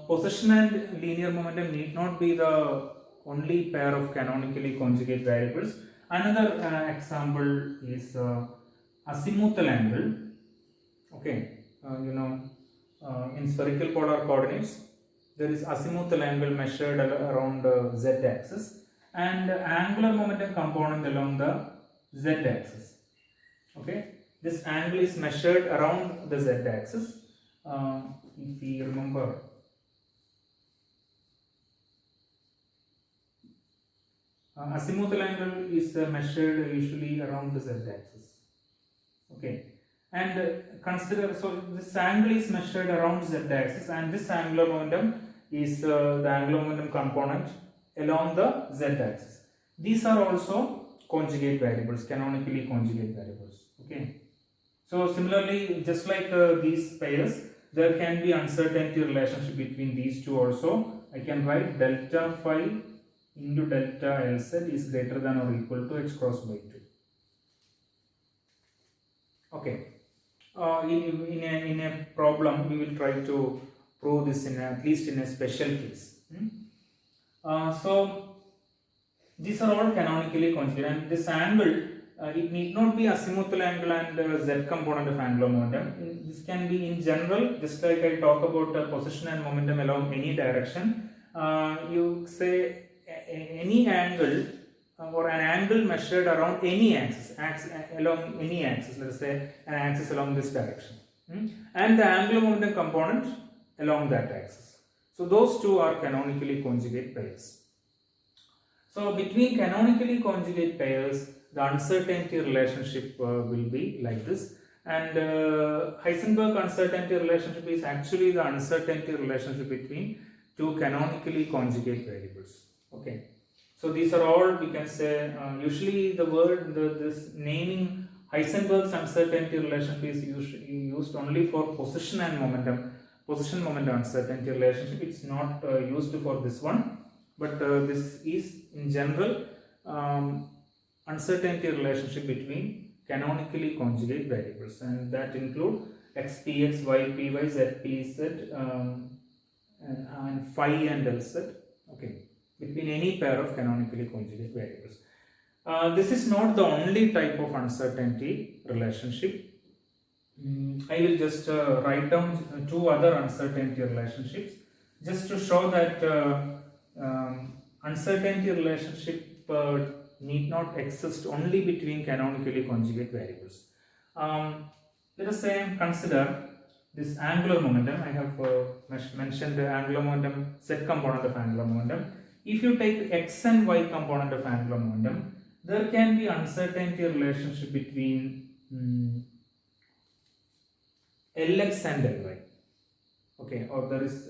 Position and linear momentum need not be the only pair of canonically conjugate variables. Another example is azimuthal angle. Okay, in spherical polar coordinates, there is azimuthal angle measured around the z axis and angular momentum component along the z axis. Okay, this angle is measured around the z axis. If we remember, azimuthal angle is measured usually around the z axis. Okay, and consider, so this angle is measured around z axis and this angular momentum is the angular momentum component along the z axis. These are also conjugate variables, canonically conjugate variables. Okay, so similarly, just like these pairs, there can be uncertainty relationship between these two also. I can write delta phi into delta Lz is greater than or equal to h cross by 2. Okay, in a problem we will try to prove this in at least in a special case. So these are all canonically conjugate, and this angle it need not be azimuthal angle and z component of angular momentum. This can be in general, just like I talk about position and momentum along any direction. You say any angle or an angle measured around any axis along any axis, let us say an axis along this direction, and the angular momentum component along that axis. So those two are canonically conjugate pairs. So between canonically conjugate pairs, the uncertainty relationship will be like this, and Heisenberg uncertainty relationship is actually the uncertainty relationship between two canonically conjugate variables. Okay, so these are all, we can say, usually the word, this naming Heisenberg's uncertainty relationship is used only for position and momentum, position momentum uncertainty relationship. It's not used for this one, but this is in general uncertainty relationship between canonically conjugate variables, and that include x px, y py, z pz, and phi and lz. Okay, between any pair of canonically conjugate variables. This is not the only type of uncertainty relationship. I will just write down two other uncertainty relationships just to show that uncertainty relationship need not exist only between canonically conjugate variables. Let us say consider this angular momentum. I have mentioned the angular momentum, z component of angular momentum. If you take x and y component of angular momentum, there can be uncertainty relationship between Lx and Ly. Okay, or there is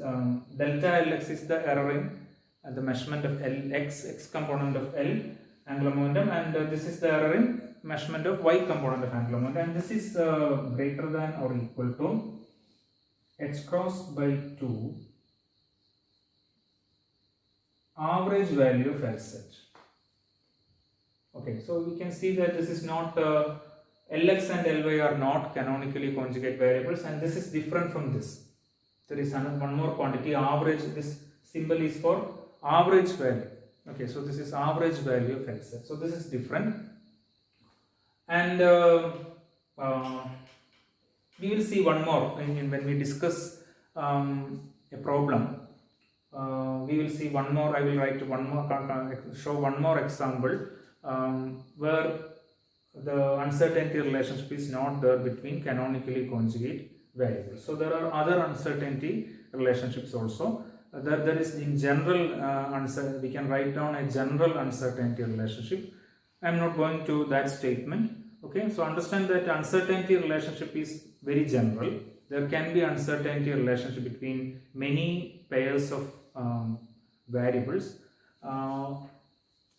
delta Lx is the error in the measurement of Lx, x component of L angular momentum, and this is the error in measurement of y component of angular momentum, and this is greater than or equal to h cross by 2 average value of Lz. Okay, so we can see that this is not Lx and Ly are not canonically conjugate variables, and this is different from this. There is another one more quantity, average. This symbol is for average value. Okay, so this is average value of Xz. So this is different. And we will see one more when we discuss a problem. We will see one more. I will write one more, show one more example where the uncertainty relationship is not there between canonically conjugate variables. So there are other uncertainty relationships also. There is in general we can write down a general uncertainty relationship. I am not going to that statement. Okay, so understand that uncertainty relationship is very general. There can be uncertainty relationship between many pairs of variables.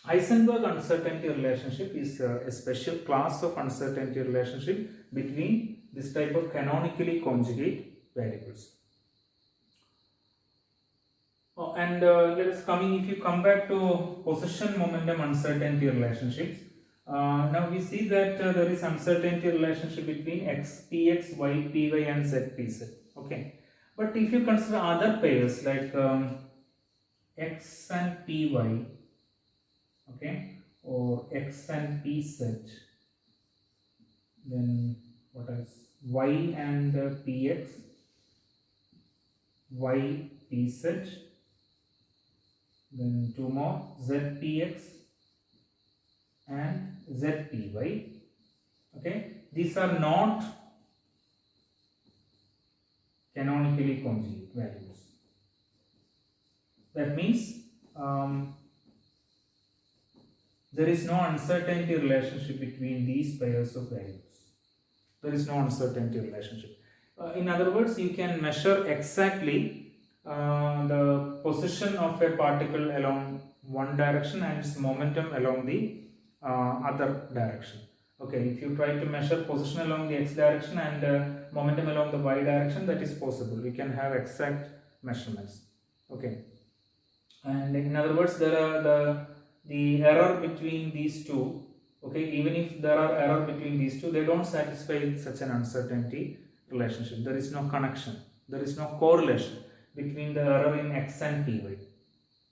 Heisenberg uncertainty relationship is a special class of uncertainty relationship between this type of canonically conjugate variables. And let us if you come back to position momentum uncertainty relationships, now we see that there is uncertainty relationship between x px, y py and z pz. Okay, but if you consider other pairs like x and py, okay, or x and pz, then what else? Y and px, y pz, then two more, zpx and zpy. Okay, these are not canonically conjugate values. That means there is no uncertainty relationship between these pairs of values. There is no uncertainty relationship. In other words, you can measure exactly the position of a particle along one direction and its momentum along the other direction. Okay, if you try to measure position along the x direction and momentum along the y direction, that is possible. We can have exact measurements. Okay, and in other words, there are the error between these two. Okay, even if there are error between these two, they don't satisfy such an uncertainty relationship. There is no connection. There is no correlation between the error in x and py.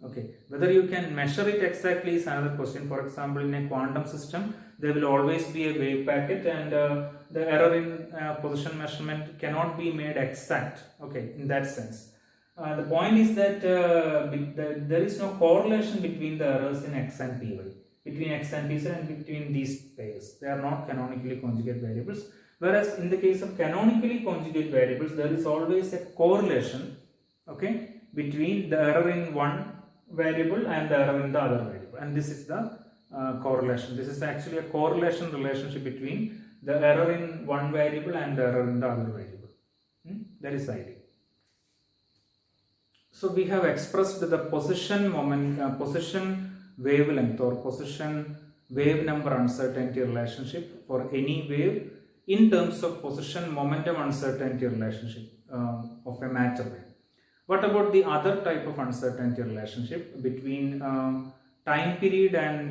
Okay, whether you can measure it exactly is another question. For example, in a quantum system, there will always be a wave packet, and the error in position measurement cannot be made exact. Okay, in that sense. The point is that there is no correlation between the errors in x and py, between x and pz and between these pairs. They are not canonically conjugate variables. Whereas in the case of canonically conjugate variables, there is always a correlation, okay, between the error in one variable and the error in the other variable. And this is the correlation. This is actually a correlation relationship between the error in one variable and the error in the other variable. That is the idea. So we have expressed the position wavelength or position wave number uncertainty relationship for any wave in terms of position momentum uncertainty relationship of a matter wave. What about the other type of uncertainty relationship between time period and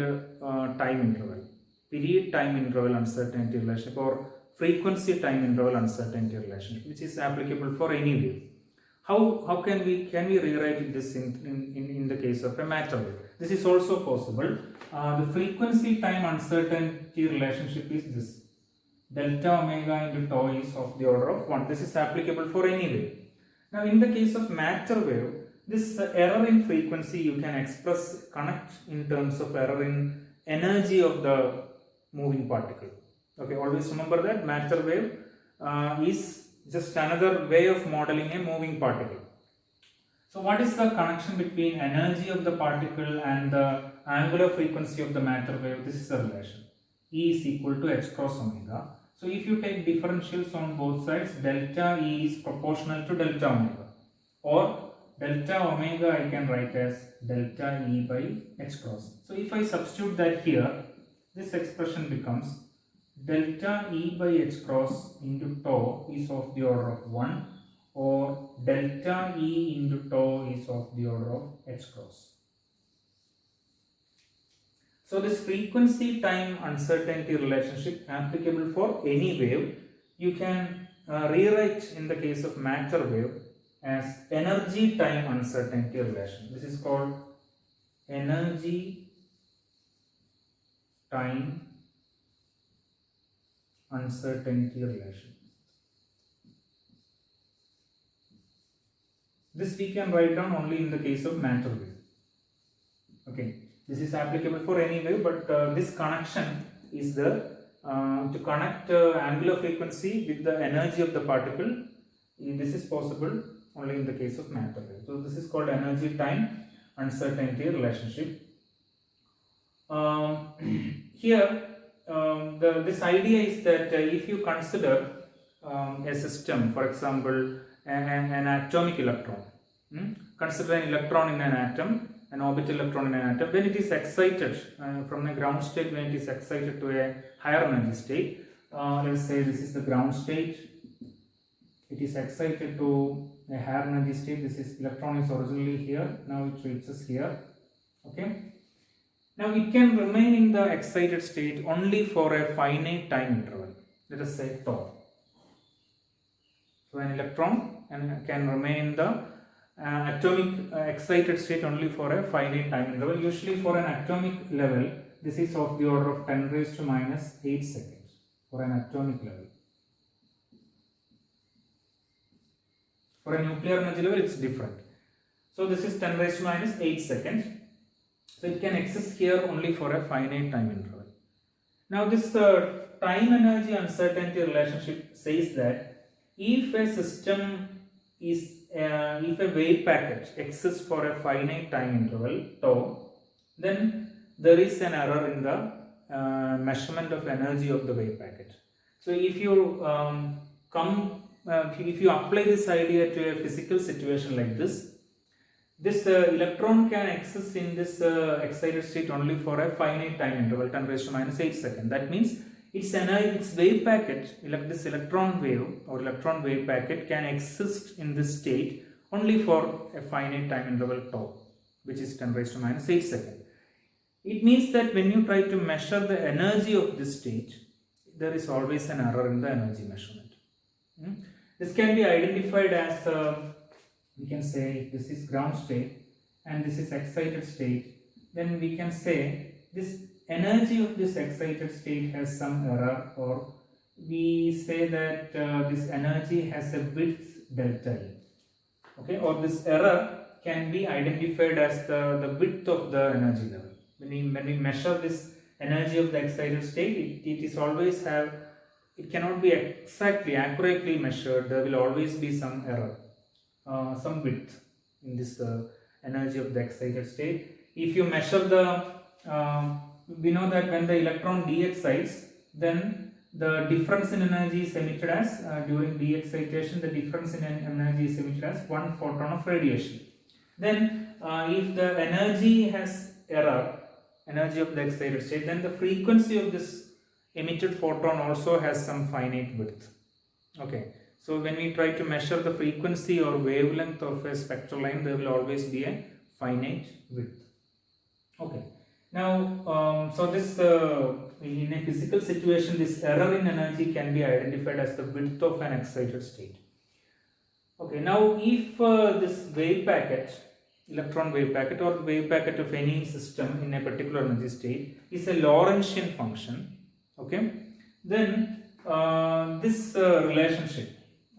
time interval? Period time interval uncertainty relationship or frequency time interval uncertainty relationship, which is applicable for any wave. How can we rewrite this in the case of a matter wave? This is also possible. The frequency time uncertainty relationship is this: delta omega into tau is of the order of 1. This is applicable for any wave. Now, in the case of matter wave, this error in frequency you can connect in terms of error in energy of the moving particle. Okay, always remember that matter wave is just another way of modeling a moving particle. So what is the connection between energy of the particle and the angular frequency of the matter wave? This is a relation. E is equal to h cross omega. So if you take differentials on both sides, delta E is proportional to delta omega, or delta omega I can write as delta E by h cross. So if I substitute that here, this expression becomes delta E by h cross into tau is of the order of 1, or delta E into tau is of the order of h cross. So this frequency time uncertainty relationship applicable for any wave, you can rewrite in the case of matter wave as energy time uncertainty relation. This is called energy time uncertainty relation. This we can write down only in the case of matter wave. Okay, this is applicable for any wave, but this connection is there to connect angular frequency with the energy of the particle. This is possible only in the case of matter wave. So this is called energy time uncertainty relationship. Here this idea is that if you consider a system, for example an atomic electron, consider an electron in an atom, an orbital electron in an atom, when it is excited from a ground state, when it is excited to a higher energy state, let's say this is the ground state, it is excited to a higher energy state. This is electron is originally here, now it reaches here. Okay, now it can remain in the excited state only for a finite time interval, let us say tau. So an electron can remain in the atomic excited state only for a finite time interval. Usually for an atomic level, this is of the order of 10 raised to minus 8 seconds for an atomic level. For a nuclear energy level, it's different. So this is 10 raised to minus 8 seconds. So it can exist here only for a finite time interval. Now this time energy uncertainty relationship says that if a system is if a wave packet exists for a finite time interval tau, then there is an error in the measurement of energy of the wave packet. So if you if you apply this idea to a physical situation like this electron can exist in this excited state only for a finite time interval 10 raised to minus 8 seconds. That means its wave packet, this electron wave or electron wave packet can exist in this state only for a finite time interval tau, which is 10 raised to minus 8 seconds. It means that when you try to measure the energy of this state, there is always an error in the energy measurement. This can be identified as we can say this is ground state and this is excited state. Then we can say this energy of this excited state has some error, or we say that this energy has a width delta E. Okay, or this error can be identified as the width of the energy level. When we measure this energy of the excited state, it is always it cannot be exactly accurately measured. There will always be some error, some width in this energy of the excited state. If you measure we know that when the electron de-excites, then the difference in energy is emitted as during de-excitation, the difference in energy is emitted as 1 photon of radiation. Then if the energy has error, energy of the excited state, then the frequency of this emitted photon also has some finite width. Okay, so when we try to measure the frequency or wavelength of a spectral line, there will always be a finite width. Okay. Now, so this in a physical situation, this error in energy can be identified as the width of an excited state. Okay, now if this wave packet, electron wave packet or wave packet of any system in a particular energy state is a Lorentzian function, okay, then this relationship,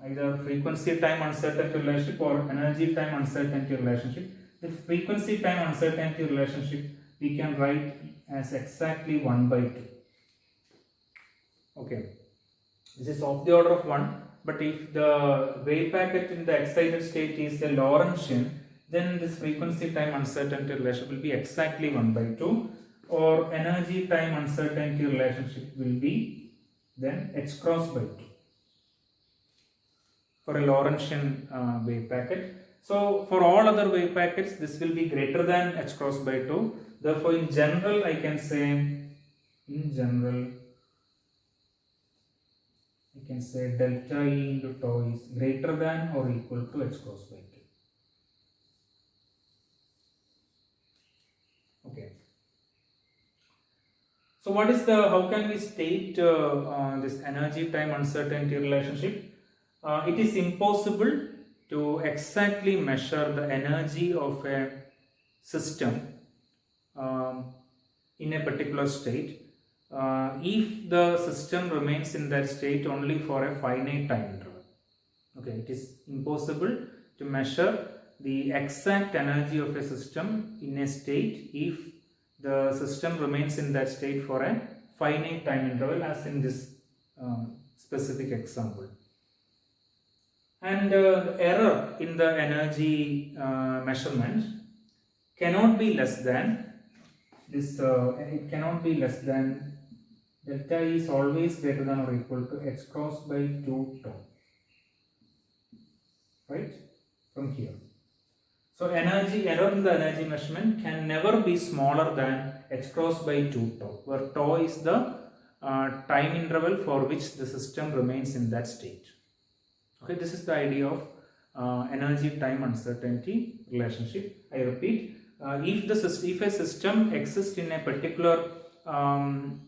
either frequency time uncertainty relationship or energy time uncertainty relationship, the frequency time uncertainty relationship we can write as exactly 1 by 2. Okay, this is of the order of 1, but if the wave packet in the excited state is a Lorentzian, then this frequency time uncertainty relationship will be exactly 1 by 2, or energy time uncertainty relationship will be then h cross by 2 for a Lorentzian wave packet. So for all other wave packets, this will be greater than h cross by 2. Therefore, in general, I can say, in general, I can say delta E into tau is greater than or equal to h cross by 2. Okay. So what is how can we state this energy time uncertainty relationship? It is impossible to exactly measure the energy of a system in a particular state if the system remains in that state only for a finite time interval. Okay, it is impossible to measure the exact energy of a system in a state if the system remains in that state for a finite time interval, as in this specific example. And the error in the energy measurement cannot be less than this, it cannot be less than delta E is always greater than or equal to h cross by 2 tau, right, from here. So error in the energy measurement can never be smaller than h cross by 2 tau, where tau is the time interval for which the system remains in that state. Okay, this is the idea of energy time uncertainty relationship. I repeat, if a system exists in a particular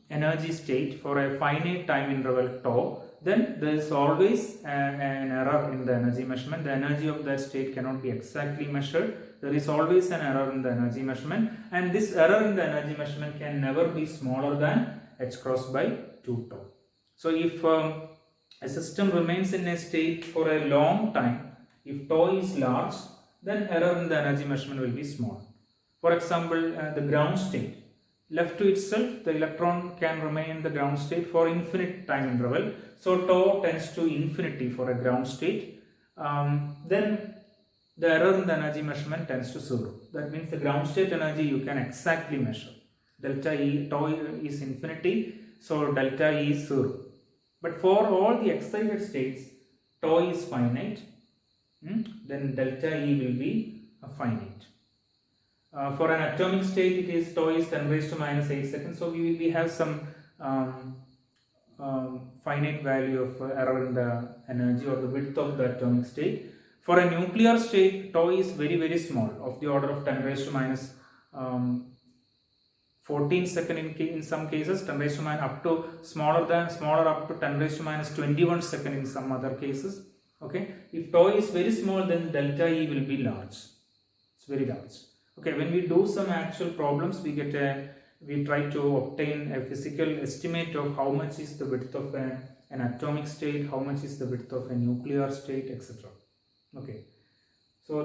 energy state for a finite time interval tau, then there is always an error in the energy measurement. The energy of that state cannot be exactly measured. There is always an error in the energy measurement, and this error in the energy measurement can never be smaller than h cross by 2 tau. So if a system remains in a state for a long time, if tau is large, then error in the energy measurement will be small. For example, the ground state. Left to itself, the electron can remain in the ground state for infinite time interval. So tau tends to infinity for a ground state. Then the error in the energy measurement tends to 0. That means the ground state energy you can exactly measure. Delta E, tau is infinity, so delta E is 0. But for all the excited states, tau is finite, then delta E will be finite. For an atomic state, it is tau is 10 raised to minus 8 seconds. So we have some finite value of error in the energy or the width of the atomic state. For a nuclear state, tau is very small, of the order of 10 raised to minus 14 second in some cases, 10 raised to minus up to smaller up to 10 raised to minus 21 second in some other cases. Okay, if tau is very small, then delta E will be large. It's very large. Okay, when we do some actual problems, we try to obtain a physical estimate of how much is the width of an atomic state, how much is the width of a nuclear state, etc. Okay, so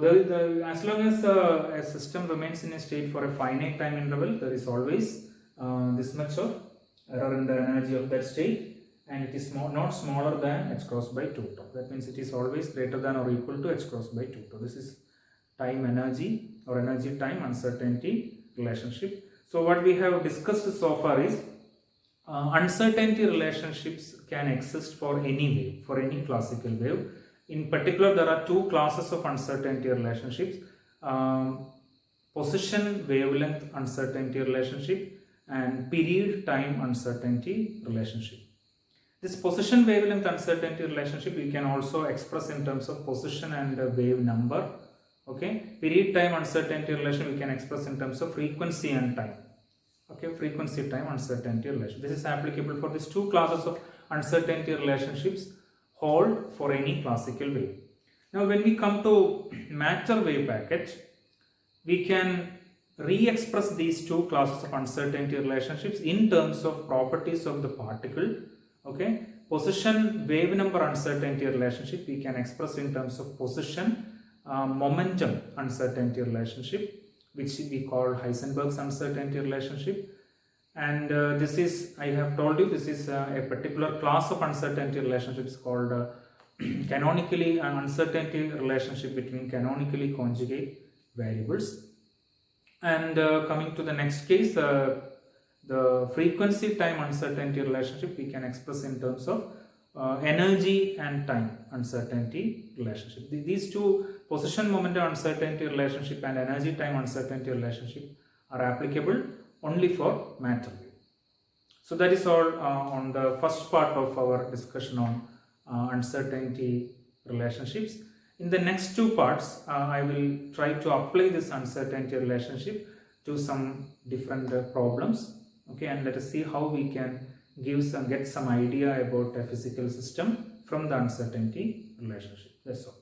as long as a system remains in a state for a finite time interval, there is always this much of error in the energy of that state, and it is not smaller than h cross by 2 tau. That means it is always greater than or equal to h cross by 2 tau. This is time energy or energy time uncertainty relationship. So what we have discussed so far is uncertainty relationships can exist for any wave, for any classical wave. In particular, there are two classes of uncertainty relationships: position wavelength uncertainty relationship and period time uncertainty relationship. This position wavelength uncertainty relationship we can also express in terms of position and wave number. Okay, period time uncertainty relation we can express in terms of frequency and time. Okay, frequency time uncertainty relation. This is applicable for these two classes of uncertainty relationships hold for any classical wave. Now, when we come to matter wave packet, we can re-express these two classes of uncertainty relationships in terms of properties of the particle. Okay, position wave number uncertainty relationship we can express in terms of position momentum uncertainty relationship, which we call Heisenberg's uncertainty relationship. And this is, I have told you, this is a particular class of uncertainty relationships called canonically uncertainty relationship between canonically conjugate variables. And coming to the next case, the frequency time uncertainty relationship we can express in terms of energy and time uncertainty relationship. These two, position momentum uncertainty relationship and energy time uncertainty relationship, are applicable only for matter wave. So that is all on the first part of our discussion on uncertainty relationships. In the next two parts, I will try to apply this uncertainty relationship to some different problems. Okay, and let us see how we can get some idea about a physical system from the uncertainty relationship. That's all.